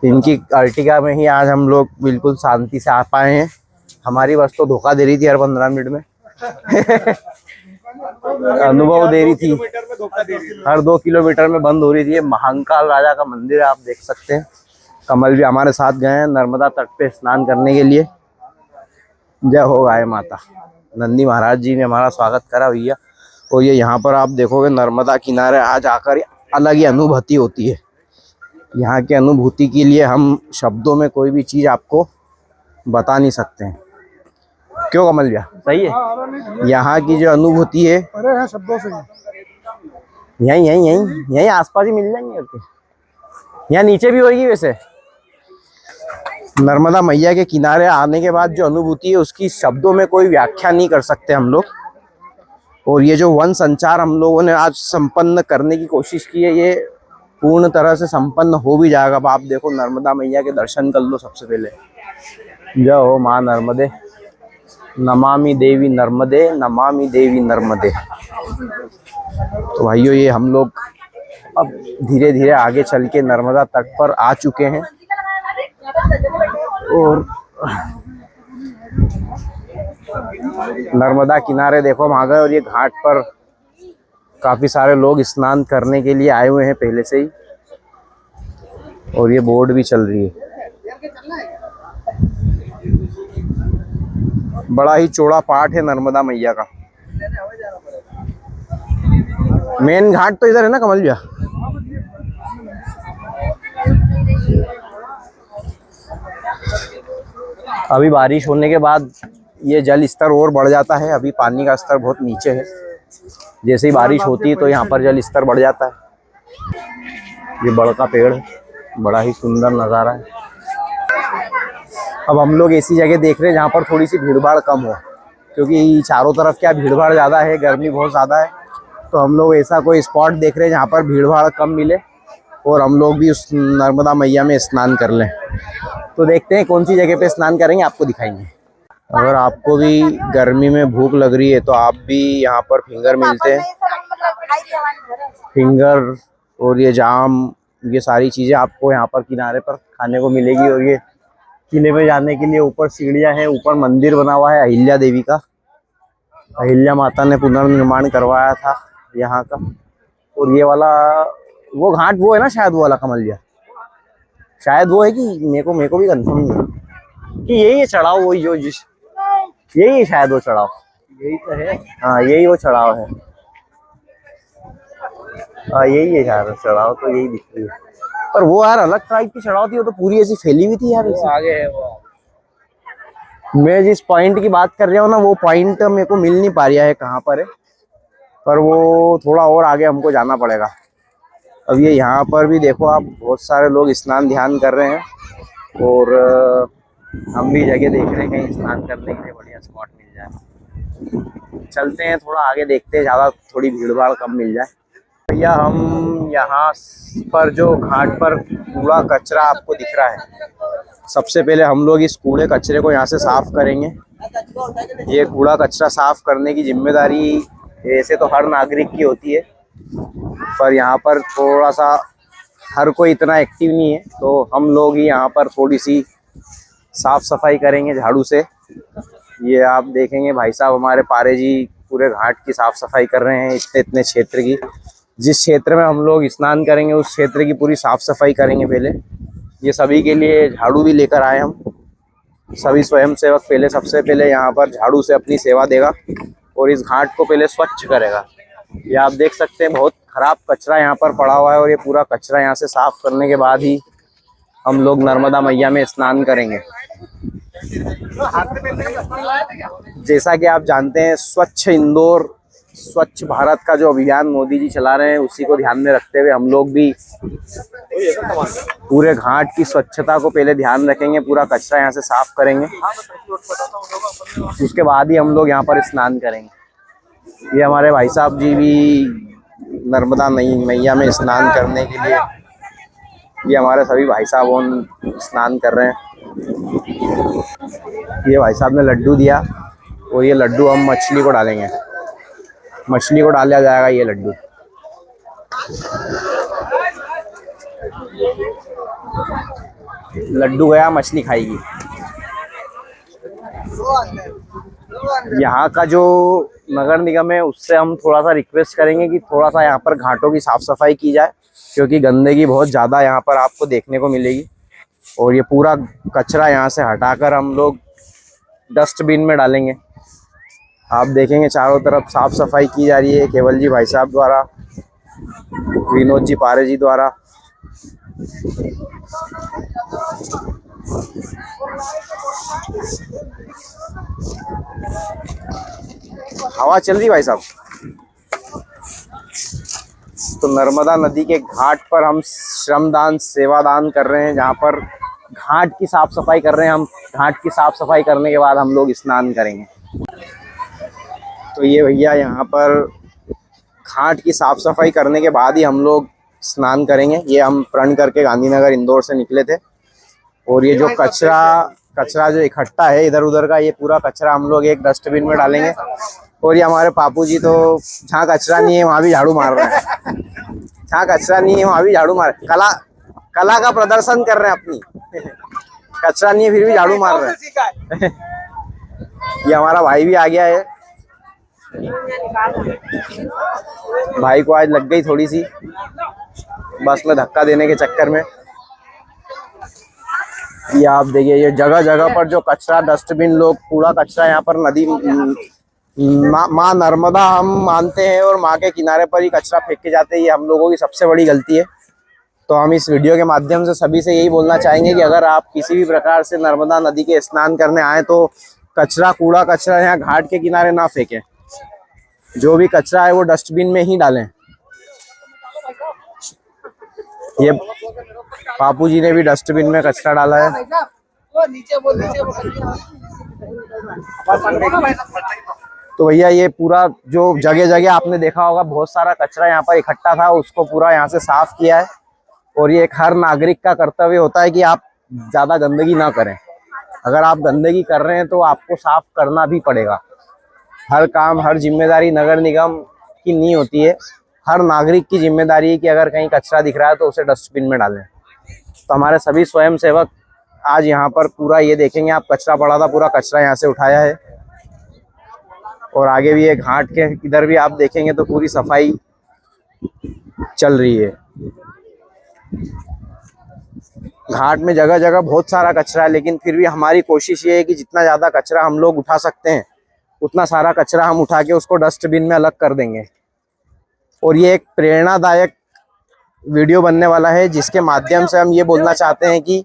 इनकी अर्टिगा में ही आज हम लोग बिल्कुल शांति से आ पाए हैं। हमारी बस तो धोखा दे रही थी हर 15 मिनट में अनुभव दे रही थी, हर 2 किलोमीटर में बंद हो रही थी। ये महाकाल राजा का मंदिर है, आप देख सकते हैं। कमल भी हमारे साथ गए हैं नर्मदा तट पे स्नान करने के लिए। जय हो गाय माता। नंदी महाराज जी ने हमारा स्वागत करा भैया। और ये यहाँ पर आप देखोगे नर्मदा किनारे आज आकर अलग ही अनुभूति होती है। यहाँ की अनुभूति के लिए हम शब्दों में कोई भी चीज़ आपको बता नहीं सकते हैं। क्यों कमल भैया, सही है? यहाँ की जो अनुभूति है शब्दों से यहीं आसपास ही मिल जाएंगे। यहाँ नीचे भी होगी वैसे। नर्मदा मैया के किनारे आने के बाद जो अनुभूति है उसकी शब्दों में कोई व्याख्या नहीं कर सकते हम लोग। और ये जो वन संचार हम लोगों ने आज संपन्न करने की कोशिश की है, ये पूर्ण तरह से संपन्न हो भी जाएगा। अब आप देखो नर्मदा मैया के दर्शन कर लो सबसे पहले। जय हो माँ नर्मदे, नमामि देवी नर्मदे, नमामि देवी नर्मदे। तो भाइयों ये हम लोग अब धीरे धीरे आगे चल के नर्मदा तट पर आ चुके हैं और नर्मदा किनारे देखो हम आ गए। और ये घाट पर काफी सारे लोग स्नान करने के लिए आए हुए हैं पहले से ही, और ये बोर्ड भी चल रही है। बड़ा ही चौड़ा पाट है नर्मदा मैया का। मेन घाट तो इधर है ना कमल भैया? अभी बारिश होने के बाद ये जल स्तर और बढ़ जाता है। अभी पानी का स्तर बहुत नीचे है। जैसे ही बारिश होती है तो यहाँ पर जल स्तर बढ़ जाता है। ये बड़ का पेड़ है, बड़ा ही सुंदर नज़ारा है। अब हम लोग ऐसी जगह देख रहे हैं जहाँ पर थोड़ी सी भीड़ भाड़ कम हो, क्योंकि चारों तरफ क्या भीड़ भाड़ ज़्यादा है, गर्मी बहुत ज़्यादा है। तो हम लोग ऐसा कोई स्पॉट देख रहे हैं जहाँ पर भीड़ भाड़ कम मिले और हम लोग भी उस नर्मदा मैया में स्नान कर लें। तो देखते हैं कौन सी जगह पे स्नान करेंगे, आपको दिखाएंगे। अगर आपको भी गर्मी में भूख लग रही है तो आप भी यहाँ पर फिंगर मिलते हैं, फिंगर और ये जाम, ये सारी चीज़ें आपको यहाँ पर किनारे पर खाने को मिलेगी। और ये किले में जाने के लिए ऊपर सीढ़ियाँ हैं, ऊपर मंदिर बना हुआ है अहिल्या देवी का। अहिल्या माता ने पुनर्निर्माण करवाया था यहाँ का। और ये वाला वो घाट वो है ना, शायद वो वाला कमलिया, शायद वो है कि मेरे को भी कंफर्म नहीं है कि यही है चढ़ाव, वही जो जिस यही है शायद वो चढ़ाव, यही तो है। हाँ यही वो चढ़ाव है, हाँ यही है यार चढ़ाव, तो यही दिख रही है। पर वो यार अलग टाइप की चढ़ाव थी, वो तो पूरी ऐसी फैली हुई थी यार। आगे है वो। मैं जिस पॉइंट की बात कर रहा हूँ ना, वो पॉइंट मेरे को मिल नहीं पा रहा है कहाँ पर है, पर वो थोड़ा और आगे हमको जाना पड़ेगा। अब ये यहाँ पर भी देखो आप, बहुत सारे लोग स्नान ध्यान कर रहे हैं और हम भी जगह देख रहे हैं कहीं स्नान करने के लिए बढ़िया स्पॉट मिल जाए। चलते हैं थोड़ा आगे, देखते हैं ज़्यादा थोड़ी भीड़ भाड़ कम मिल जाए। भैया हम यहाँ पर जो घाट पर कूड़ा कचरा आपको दिख रहा है, सबसे पहले हम लोग इस कूड़े कचरे को यहाँ से साफ करेंगे। ये कूड़ा कचरा साफ करने की जिम्मेदारी ऐसे तो हर नागरिक की होती है, पर यहाँ पर थोड़ा सा हर कोई इतना एक्टिव नहीं है, तो हम लोग ही यहाँ पर थोड़ी सी साफ सफाई करेंगे झाड़ू से। ये आप देखेंगे भाई साहब हमारे पारे जी पूरे घाट की साफ सफाई कर रहे हैं, इतने इतने क्षेत्र की। जिस क्षेत्र में हम लोग स्नान करेंगे उस क्षेत्र की पूरी साफ सफाई करेंगे पहले। ये सभी के लिए झाड़ू भी लेकर आए हम, सभी स्वयंसेवक पहले सबसे पहले यहाँ पर झाड़ू से अपनी सेवा देगा और इस घाट को पहले स्वच्छ करेगा। ये आप देख सकते हैं बहुत खराब कचरा यहाँ पर पड़ा हुआ है और ये पूरा कचरा यहाँ से साफ करने के बाद ही हम लोग नर्मदा मैया में स्नान करेंगे। जैसा कि आप जानते हैं स्वच्छ इंदौर स्वच्छ भारत का जो अभियान मोदी जी चला रहे हैं, उसी को ध्यान में रखते हुए हम लोग भी पूरे घाट की स्वच्छता को पहले ध्यान रखेंगे, पूरा कचरा यहाँ से साफ करेंगे, उसके बाद ही हम लोग यहाँ पर स्नान करेंगे। ये हमारे भाई साहब जी भी नर्मदा मैया में स्नान करने के लिए, ये हमारे सभी भाई साहब स्नान कर रहे हैं। ये भाई साहब ने लड्डू दिया और ये लड्डू हम मछली को डालेंगे, मछली को डाला जाएगा ये लड्डू। लड्डू गया, मछली खाएगी। यहाँ का जो नगर निगम है उससे हम थोड़ा सा रिक्वेस्ट करेंगे कि थोड़ा सा यहाँ पर घाटों की साफ सफाई की जाए, क्योंकि गंदगी बहुत ज़्यादा यहाँ पर आपको देखने को मिलेगी। और ये पूरा कचरा यहाँ से हटाकर हम लोग डस्टबिन में डालेंगे। आप देखेंगे चारों तरफ साफ सफाई की जा रही है केवल जी भाई साहब द्वारा, विनोद जी पारे जी द्वारा। हवा चल रही भाई साहब। तो नर्मदा नदी के घाट पर हम श्रमदान सेवादान कर रहे हैं, जहाँ पर घाट की साफ सफाई कर रहे हैं हम। घाट की साफ सफाई करने के बाद हम लोग स्नान करेंगे। तो ये भैया यहाँ पर घाट की साफ सफाई करने के बाद ही हम लोग स्नान करेंगे। ये हम प्रण करके गांधीनगर इंदौर से निकले थे और ये जो कचरा जो इकट्ठा है इधर उधर का, ये पूरा कचरा हम लोग एक डस्टबिन में डालेंगे। और ये हमारे पापू जी तो जहाँ कचरा नहीं है वहाँ भी झाड़ू मार रहे हैं, जहाँ कचरा नहीं है वहाँ भी झाड़ू मार, कला का प्रदर्शन कर रहे हैं अपनी। कचरा नहीं है फिर भी झाड़ू मार रहे हैं। ये हमारा भाई भी आ गया है, भाई को आज लग गई थोड़ी सी बस में धक्का देने के चक्कर में। ये आप देखिए ये जगह जगह पर जो कचरा डस्टबिन, लोग कूड़ा कचरा यहाँ पर नदी माँ नर्मदा हम मानते हैं और माँ के किनारे पर ही कचरा फेंक के जाते हैं। ये हम लोगों की सबसे बड़ी गलती है। तो हम इस वीडियो के माध्यम से सभी से यही बोलना चाहेंगे कि अगर आप किसी भी प्रकार से नर्मदा नदी के स्नान करने आए तो कूड़ा कचरा यहाँ घाट के किनारे ना फेंकें। जो भी कचरा है वो डस्टबिन में ही डालें। ये बापू जी ने भी डस्टबिन में कचरा डाला है। तो भैया ये पूरा जो जगह जगह आपने देखा होगा बहुत सारा कचरा यहाँ पर इकट्ठा था, उसको पूरा यहाँ से साफ किया है। और ये एक हर नागरिक का कर्तव्य होता है कि आप ज्यादा गंदगी ना करें। अगर आप गंदगी कर रहे हैं तो आपको साफ करना भी पड़ेगा। हर काम, हर जिम्मेदारी नगर निगम की नहीं होती है। हर नागरिक की जिम्मेदारी है कि अगर कहीं कचरा दिख रहा है तो उसे डस्टबिन में डालें। तो हमारे सभी स्वयंसेवक आज यहाँ पर पूरा ये देखेंगे, आप कचरा पड़ा था, पूरा कचरा यहाँ से उठाया है। और आगे भी एक घाट के इधर भी आप देखेंगे तो पूरी सफाई चल रही है। घाट में जगह जगह बहुत सारा कचरा है, लेकिन फिर भी हमारी कोशिश ये है कि जितना ज़्यादा कचरा हम लोग उठा सकते हैं उतना सारा कचरा हम उठा के उसको डस्टबिन में अलग कर देंगे। और ये एक प्रेरणादायक वीडियो बनने वाला है, जिसके माध्यम से हम ये बोलना चाहते हैं कि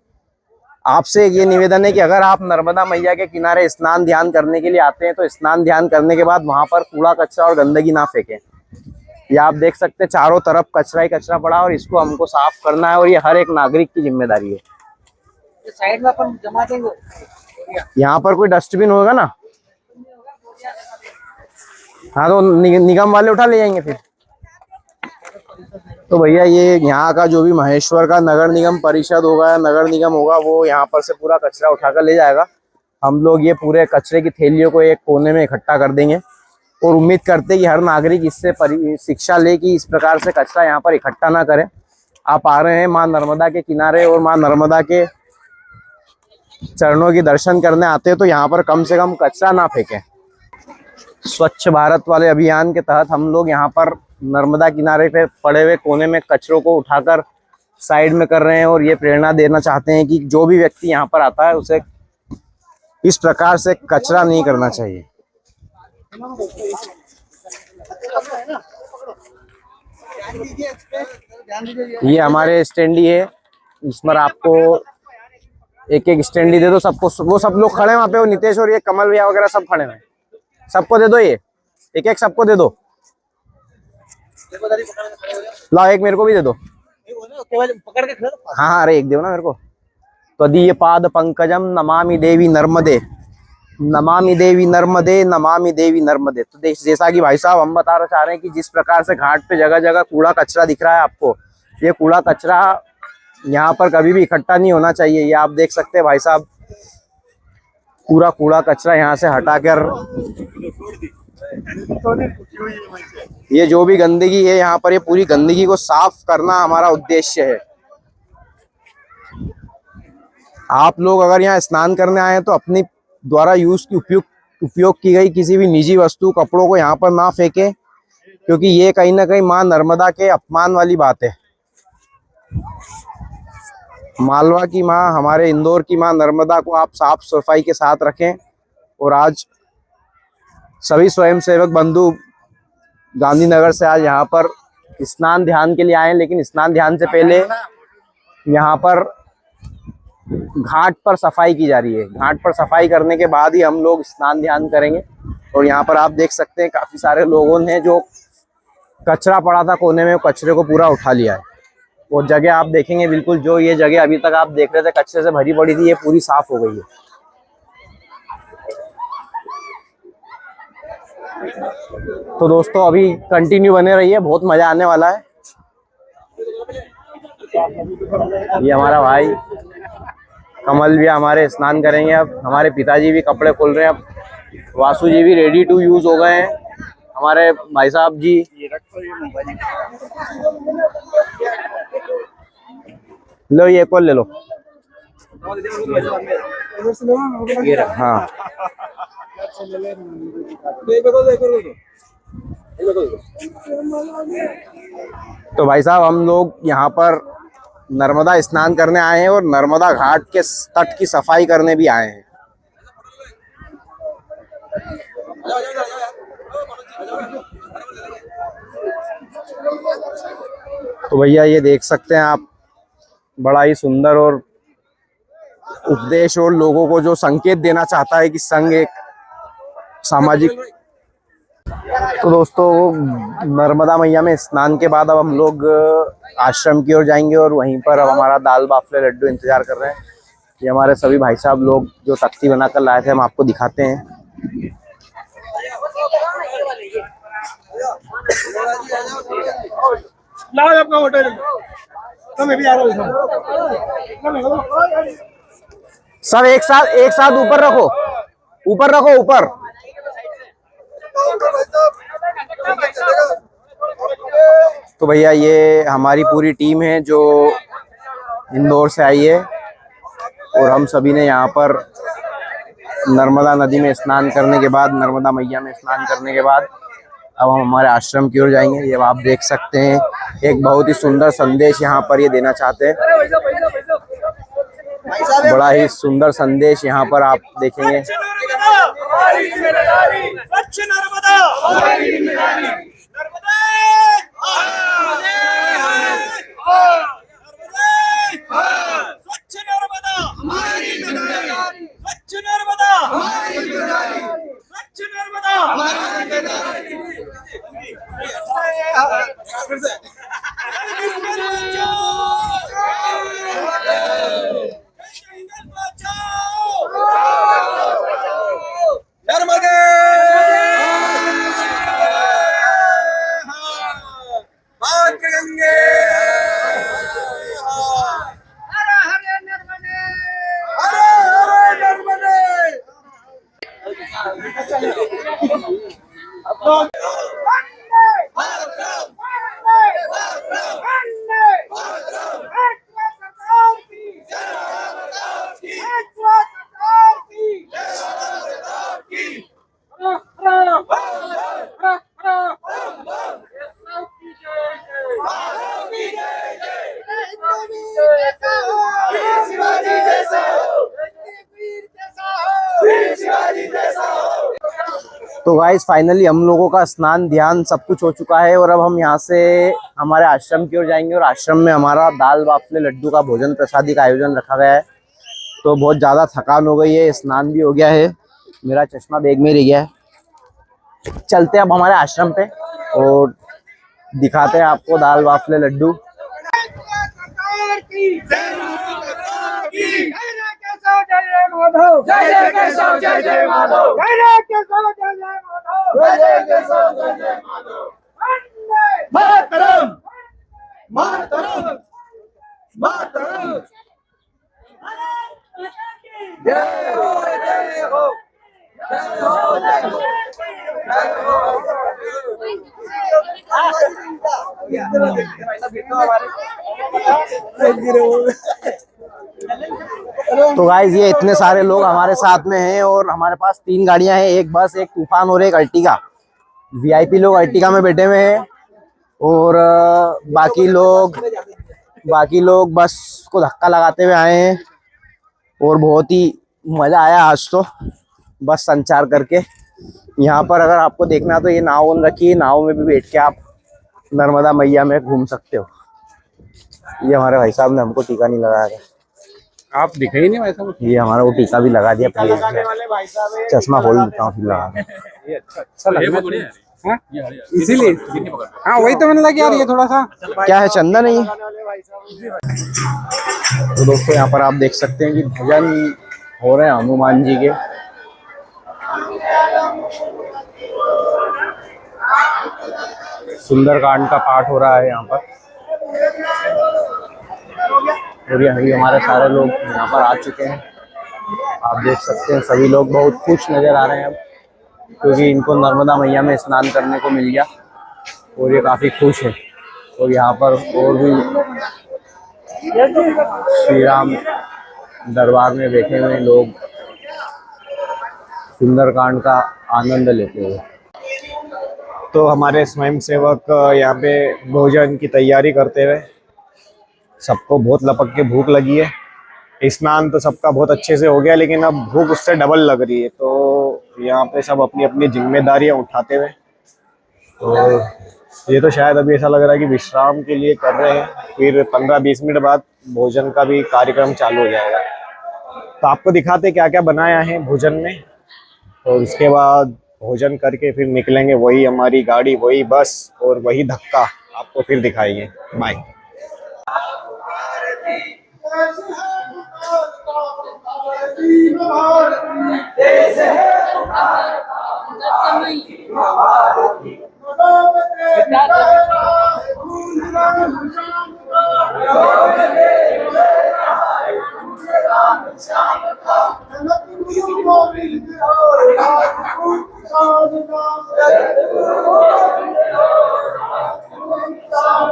आपसे ये निवेदन है कि अगर आप नर्मदा मैया के किनारे स्नान ध्यान करने के लिए आते हैं तो स्नान ध्यान करने के बाद वहां पर कूड़ा कचरा और गंदगी ना फेंकें। ये आप देख सकते हैं चारों तरफ कचरा ही कचरा पड़ा और इसको हमको साफ करना है, और ये हर एक नागरिक की जिम्मेदारी है। साइड में अपन जमा देंगे, यहाँ पर कोई डस्टबिन होगा ना, हाँ तो निगम वाले उठा ले जाएंगे फिर। तो भैया ये यहाँ का जो भी महेश्वर का नगर निगम परिषद होगा या नगर निगम होगा वो यहाँ पर से पूरा कचरा उठाकर ले जाएगा। हम लोग ये पूरे कचरे की थैलियों को एक कोने में इकट्ठा कर देंगे और उम्मीद करते हैं कि हर नागरिक इससे शिक्षा ले कि इस प्रकार से कचरा यहाँ पर इकट्ठा ना करें। आप आ रहे हैं माँ नर्मदा के किनारे और माँ नर्मदा के चरणों की दर्शन करने आते हैं तो यहाँ पर कम से कम कचरा ना फेंकें। स्वच्छ भारत वाले अभियान के तहत हम लोग यहाँ पर नर्मदा किनारे पे पड़े हुए कोने में कचरों को उठाकर साइड में कर रहे हैं और ये प्रेरणा देना चाहते हैं कि जो भी व्यक्ति यहाँ पर आता है उसे इस प्रकार से कचरा नहीं करना चाहिए। ये हमारे स्टैंडी है, इस पर आपको एक एक स्टैंडी दे दो सबको। वो सब लोग खड़े हैं वहाँ पे, वो नितेश और ये कमल भैया वगैरह सब खड़े हैं, सबको दे दो, ये एक एक सबको दे दो। लाओ एक मेरे को भी दे दो। हाँ हाँ अरे एक दो ना मेरे को। त्वदीय पाद पंकजम नमामि देवी नर्मदे, नमामि देवी नर्मदे, नमामि देवी नर्मदे। तो जैसा कि भाई साहब हम बता रहे हैं कि जिस प्रकार से घाट पे जगह जगह कूड़ा कचरा दिख रहा है आपको, ये कूड़ा कचरा यहाँ पर कभी भी इकट्ठा नहीं होना चाहिए। ये आप देख सकते हैं भाई साहब पूरा कूड़ा कचरा यहाँ से हटाकर ये जो भी गंदगी है यहाँ पर, ये पूरी गंदगी को साफ करना हमारा उद्देश्य है। आप लोग अगर यहाँ स्नान करने आए हैं तो अपनी द्वारा उपयोग की गई किसी भी निजी वस्तु कपड़ों को यहाँ पर ना फेंके, क्योंकि ये कहीं ना कहीं माँ नर्मदा के अपमान वाली बात है। मालवा की माँ, हमारे इंदौर की माँ नर्मदा को आप साफ सफाई के साथ रखें। और आज सभी स्वयंसेवक बंधु गांधीनगर से आज यहाँ पर स्नान ध्यान के लिए आए हैं, लेकिन स्नान ध्यान से पहले यहाँ पर घाट पर सफाई की जा रही है। घाट पर सफाई करने के बाद ही हम लोग स्नान ध्यान करेंगे। और यहाँ पर आप देख सकते हैं काफी सारे लोगों ने जो कचरा पड़ा था कोने में, कचरे को पूरा उठा लिया है। वो जगह आप देखेंगे बिल्कुल, जो ये जगह अभी तक आप देख रहे थे कचरे से भरी पड़ी थी, ये पूरी साफ हो गई है। तो दोस्तों अभी कंटिन्यू बने रहिए, बहुत मजा आने वाला है। ये हमारा भाई कमल भी हमारे स्नान करेंगे। अब हमारे पिताजी भी कपड़े खोल रहे हैं। अब वासु जी भी रेडी टू यूज हो गए हैं। हमारे भाई साहब जी लो, ये कॉल ले लो। हाँ तो भाई साहब हम लोग यहाँ पर नर्मदा स्नान करने आए हैं और नर्मदा घाट के तट की सफाई करने भी आए हैं। तो भैया ये देख सकते हैं आप, बड़ा ही सुंदर और उपदेश और लोगों को जो संकेत देना चाहता है कि संघ एक सामाजिक तो दोस्तों नर्मदा मैया में स्नान के बाद अब हम लोग आश्रम की ओर जाएंगे और वहीं पर अब हमारा दाल बाफले लड्डू इंतजार कर रहे हैं। ये हमारे सभी भाई साहब लोग जो तख्ती बनाकर लाए थे हम आपको दिखाते हैं। सब एक साथ ऊपर रखो, ऊपर। तो भैया ये हमारी पूरी टीम है जो इंदौर से आई है और हम सभी ने यहाँ पर नर्मदा नदी में स्नान करने के बाद, नर्मदा मैया में स्नान करने के बाद अब हम हमारे आश्रम की ओर जाएंगे। ये आप देख सकते हैं एक बहुत ही सुंदर संदेश यहाँ पर ये देना चाहते हैं। बड़ा ही सुंदर संदेश यहाँ पर आप देखेंगे। तो गाइस फाइनली हम लोगों का स्नान ध्यान सब कुछ हो चुका है और अब हम यहाँ से हमारे आश्रम की ओर जाएंगे और आश्रम में हमारा दाल बाफले लड्डू का भोजन प्रसादी का आयोजन रखा गया है। तो बहुत ज़्यादा थकान हो गई है, स्नान भी हो गया है, मेरा चश्मा बैग में रह गया है। चलते हैं अब हमारे आश्रम पे और दिखाते हैं आपको दाल बाफले लड्डू। तो गाइस ये इतने सारे लोग हमारे साथ में हैं और हमारे पास 3 गाड़ियां हैं, एक बस, एक तूफान और एक अर्टिगा। वीआईपी लोग अर्टिगा में बैठे हुए हैं और बाकी लोग बस को धक्का लगाते हुए आए हैं और बहुत ही मजा आया आज तो बस संचार करके। यहाँ पर अगर आपको देखना तो ये नाव रखी है, नाव में भी बैठ के आप नर्मदा मैया में घूम सकते हो। ये हमारे भाई साहब ने हमको टीका नहीं लगाया था, आप दिखे ही नहीं भाई साहब। ये हमारा वो टीका भी लगा दिया। चश्मा खोल देता हूँ फिर लगा। अच्छा लग रहा है इसीलिए। हाँ वही तो मैंने लगा यार ये थोड़ा सा क्या है, चंदन नहीं। तो दोस्तों यहाँ पर आप देख सकते हैं कि भजन हो रहे हैं हनुमान जी के। सुंदरकांड का पाठ हो रहा है यहाँ पर और ये हमारे सारे लोग यहाँ पर आ चुके हैं। आप देख सकते हैं सभी लोग बहुत खुश नजर आ रहे हैं अब, क्योंकि इनको नर्मदा मैया में स्नान करने को मिल गया और ये काफ़ी खुश है। और यहाँ पर और भी श्री राम दरबार में बैठे हुए लोग सुंदरकांड का आनंद लेते हुए। तो हमारे स्वयंसेवक यहाँ पे भोजन की तैयारी करते हुए, सबको बहुत लपक के भूख लगी है। स्नान तो सबका बहुत अच्छे से हो गया, लेकिन अब भूख उससे डबल लग रही है। तो यहाँ पे सब अपनी अपनी जिम्मेदारियां उठाते हुए, तो ये तो शायद अभी ऐसा लग रहा है कि विश्राम के लिए कर रहे हैं, फिर 15-20 मिनट बाद भोजन का भी कार्यक्रम चालू हो जाएगा। तो आपको दिखाते क्या क्या बनाया है भोजन में, और उसके बाद भोजन करके फिर निकलेंगे, वही हमारी गाड़ी, वही बस और वही धक्का आपको फिर दिखाएंगे। बाय।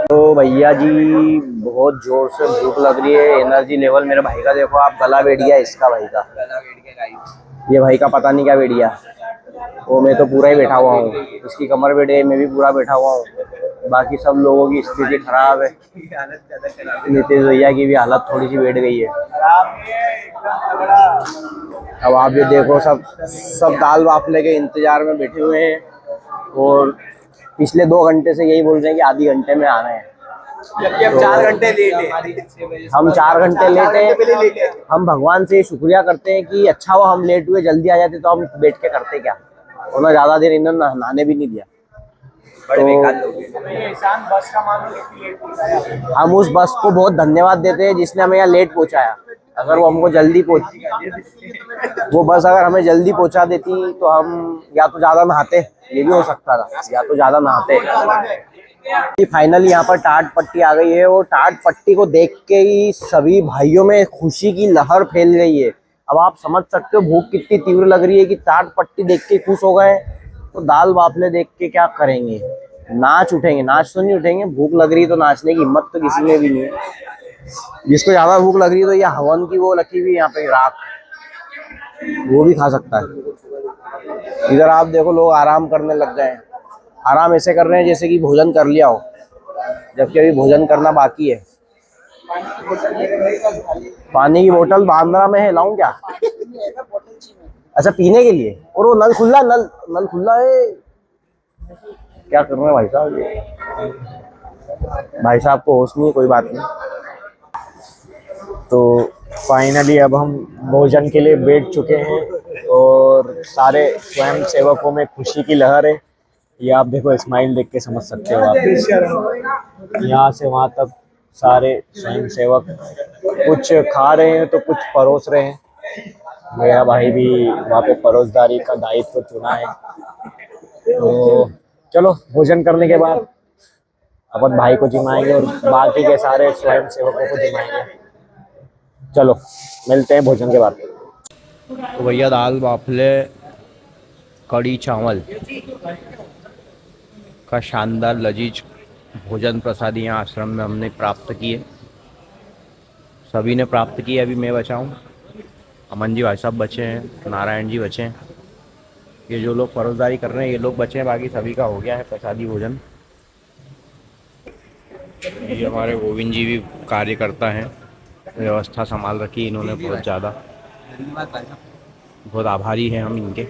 तो भैया जी बहुत जोर से भूख लग रही है, एनर्जी लेवल मेरे भाई का देखो आप, गला बैठ गया इसका, भाई का ये भाई का पता नहीं क्या बैठ गया। वो मैं तो पूरा ही बैठा हुआ हूँ, इसकी कमर बैठे है, मैं भी पूरा बैठा हुआ हूँ, बाकी सब लोगों की स्थिति खराब है। नीतीश भैया की भी हालत थोड़ी सी बैठ गई है। अब आप ये देखो सब दाल बाफले के इंतजार में बैठे हुए हैं और पिछले 2 घंटे से यही बोल रहे हैं कि आधे घंटे में आना है, जबकि हम 4 घंटे लेट है। हम 4 घंटे लेट हैं। हम भगवान से शुक्रिया करते हैं कि अच्छा हुआ हम लेट हुए, जल्दी आ जाते तो हम बैठ के करते क्या, उन्होंने ज्यादा देर इन्होंने नहाने भी नहीं दिया। तो हम उस बस को बहुत धन्यवाद देते हैं जिसने हमें यहाँ लेट पहुंचाया। अगर वो हमको जल्दी वो बस अगर हमें जल्दी पहुंचा देती तो हम या तो ज्यादा नहाते, ये भी हो सकता था, या तो ज्यादा नहाते। फाइनली यहाँ पर टाट पट्टी आ गई है और टाट पट्टी को देख के ही सभी भाइयों में खुशी की लहर फैल गई है। अब आप समझ सकते हो भूख कितनी तीव्र लग रही है कि टाट पट्टी देख के खुश हो गए, तो दाल बाफले देख के क्या करेंगे, नाच उठेंगे। नाच तो नहीं उठेंगे, भूख लग रही है तो नाचने की हिम्मत तो किसी में भी नहीं है। जिसको ज्यादा भूख लग रही है तो ये हवन की वो रखी हुई यहाँ पे राख, वो भी खा सकता है। इधर आप देखो लोग आराम करने लग गए हैं, आराम ऐसे कर रहे हैं जैसे कि भोजन कर लिया हो, जबकि अभी भोजन करना बाकी है। पानी की बोतल बांद्रा में है, लाऊं क्या? अच्छा पीने के लिए, और वो नल खुला है। क्या कर रहे हैं भाई साहब ये? भाई साहब को होश नहीं है, कोई बात नहीं। तो फाइनली अब हम भोजन के लिए बैठ चुके हैं और सारे स्वयं सेवकों में खुशी की लहर है। ये आप देखो, स्माइल देख के समझ सकते हो आप। यहाँ से वहाँ तक सारे स्वयं सेवक कुछ खा रहे हैं तो कुछ परोस रहे हैं। मेरा भाई भी वहाँ पे परोसदारी का दायित्व चुना है। तो चलो भोजन करने के बाद अपन भाई को जिमाएंगे और बाकी के सारे स्वयं सेवकों को जिमाएंगे। चलो मिलते हैं भोजन के बाद। तो भैया दाल बाफले कड़ी चावल का शानदार लजीज भोजन प्रसाद यहाँ आश्रम में हमने प्राप्त किए, सभी ने प्राप्त किए। अभी मैं बचा हूँ, अमन जी भाई साहब बचे हैं, नारायण जी बचे हैं, ये जो लोग परोसदारी कर रहे हैं ये लोग बचे हैं, बाकी सभी का हो गया है प्रसादी भोजन। ये हमारे गोविंद जी भी कार्यकर्ता हैं, व्यवस्था संभाल रखी इन्होंने बहुत ज़्यादा, बहुत आभारी हैं हम इनके।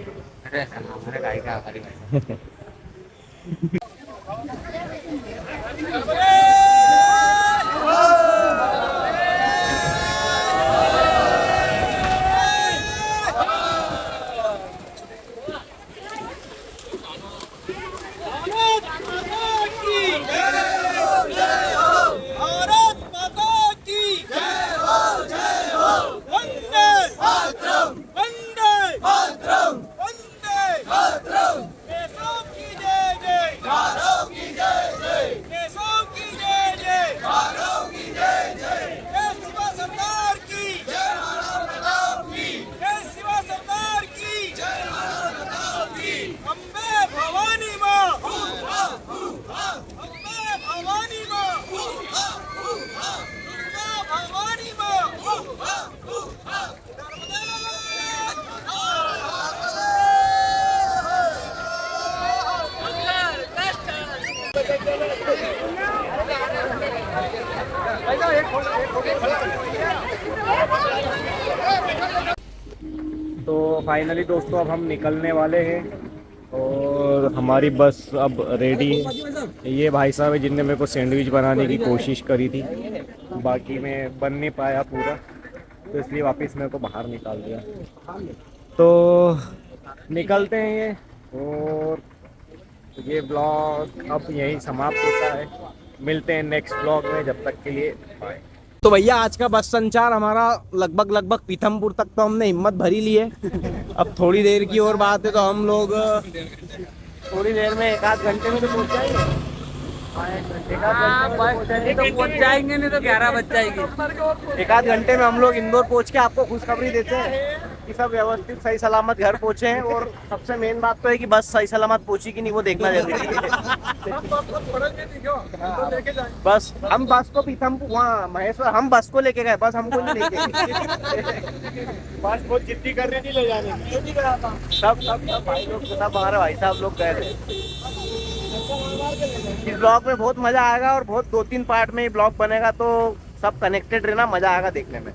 तो फाइनली दोस्तों अब हम निकलने वाले हैं और हमारी बस अब रेडी है। ये भाई साहब है जिनने मेरे को सैंडविच बनाने की कोशिश करी थी, बाकी मैं बन नहीं पाया पूरा, तो इसलिए वापस मेरे को बाहर निकाल दिया। तो निकलते हैं, ये और ये ब्लॉग अब यहीं समाप्त होता है। मिलते हैं नेक्स्ट ब्लॉग में, जब तक के लिए बाय। तो भैया आज का बस संचार हमारा लगभग पीथमपुर तक तो हमने हिम्मत भरी ली है। अब थोड़ी देर की और बात है तो हम लोग थोड़ी देर में 1-8 घंटे में तो पहुंच जाएंगे। पहुंच जाएंगे, नहीं तो 11 बज जाएगी। 1-8 घंटे में हम लोग इंदौर पहुंच के आपको खुशखबरी देते हैं कि सब व्यवस्थित सही सलामत घर पहुंचे हैं। और सबसे मेन बात तो है कि बस सही सलामत पहुंची कि नहीं वो देखना जरूरी है। बस हम बस को पीथमपुर वहाँ महेश्वर हम बस को लेके गए, बस हमको नहीं लेके गए। बस बहुत जिद्दी कर रही थी ले जाने की। सब भाई लोग सब हमारे भाई साहब लोग गए थे। इस ब्लॉग में बहुत मजा आएगा और बहुत 2-3 पार्ट में ये ब्लॉग बनेगा, तो सब कनेक्टेड रहना, मजा आएगा देखने में।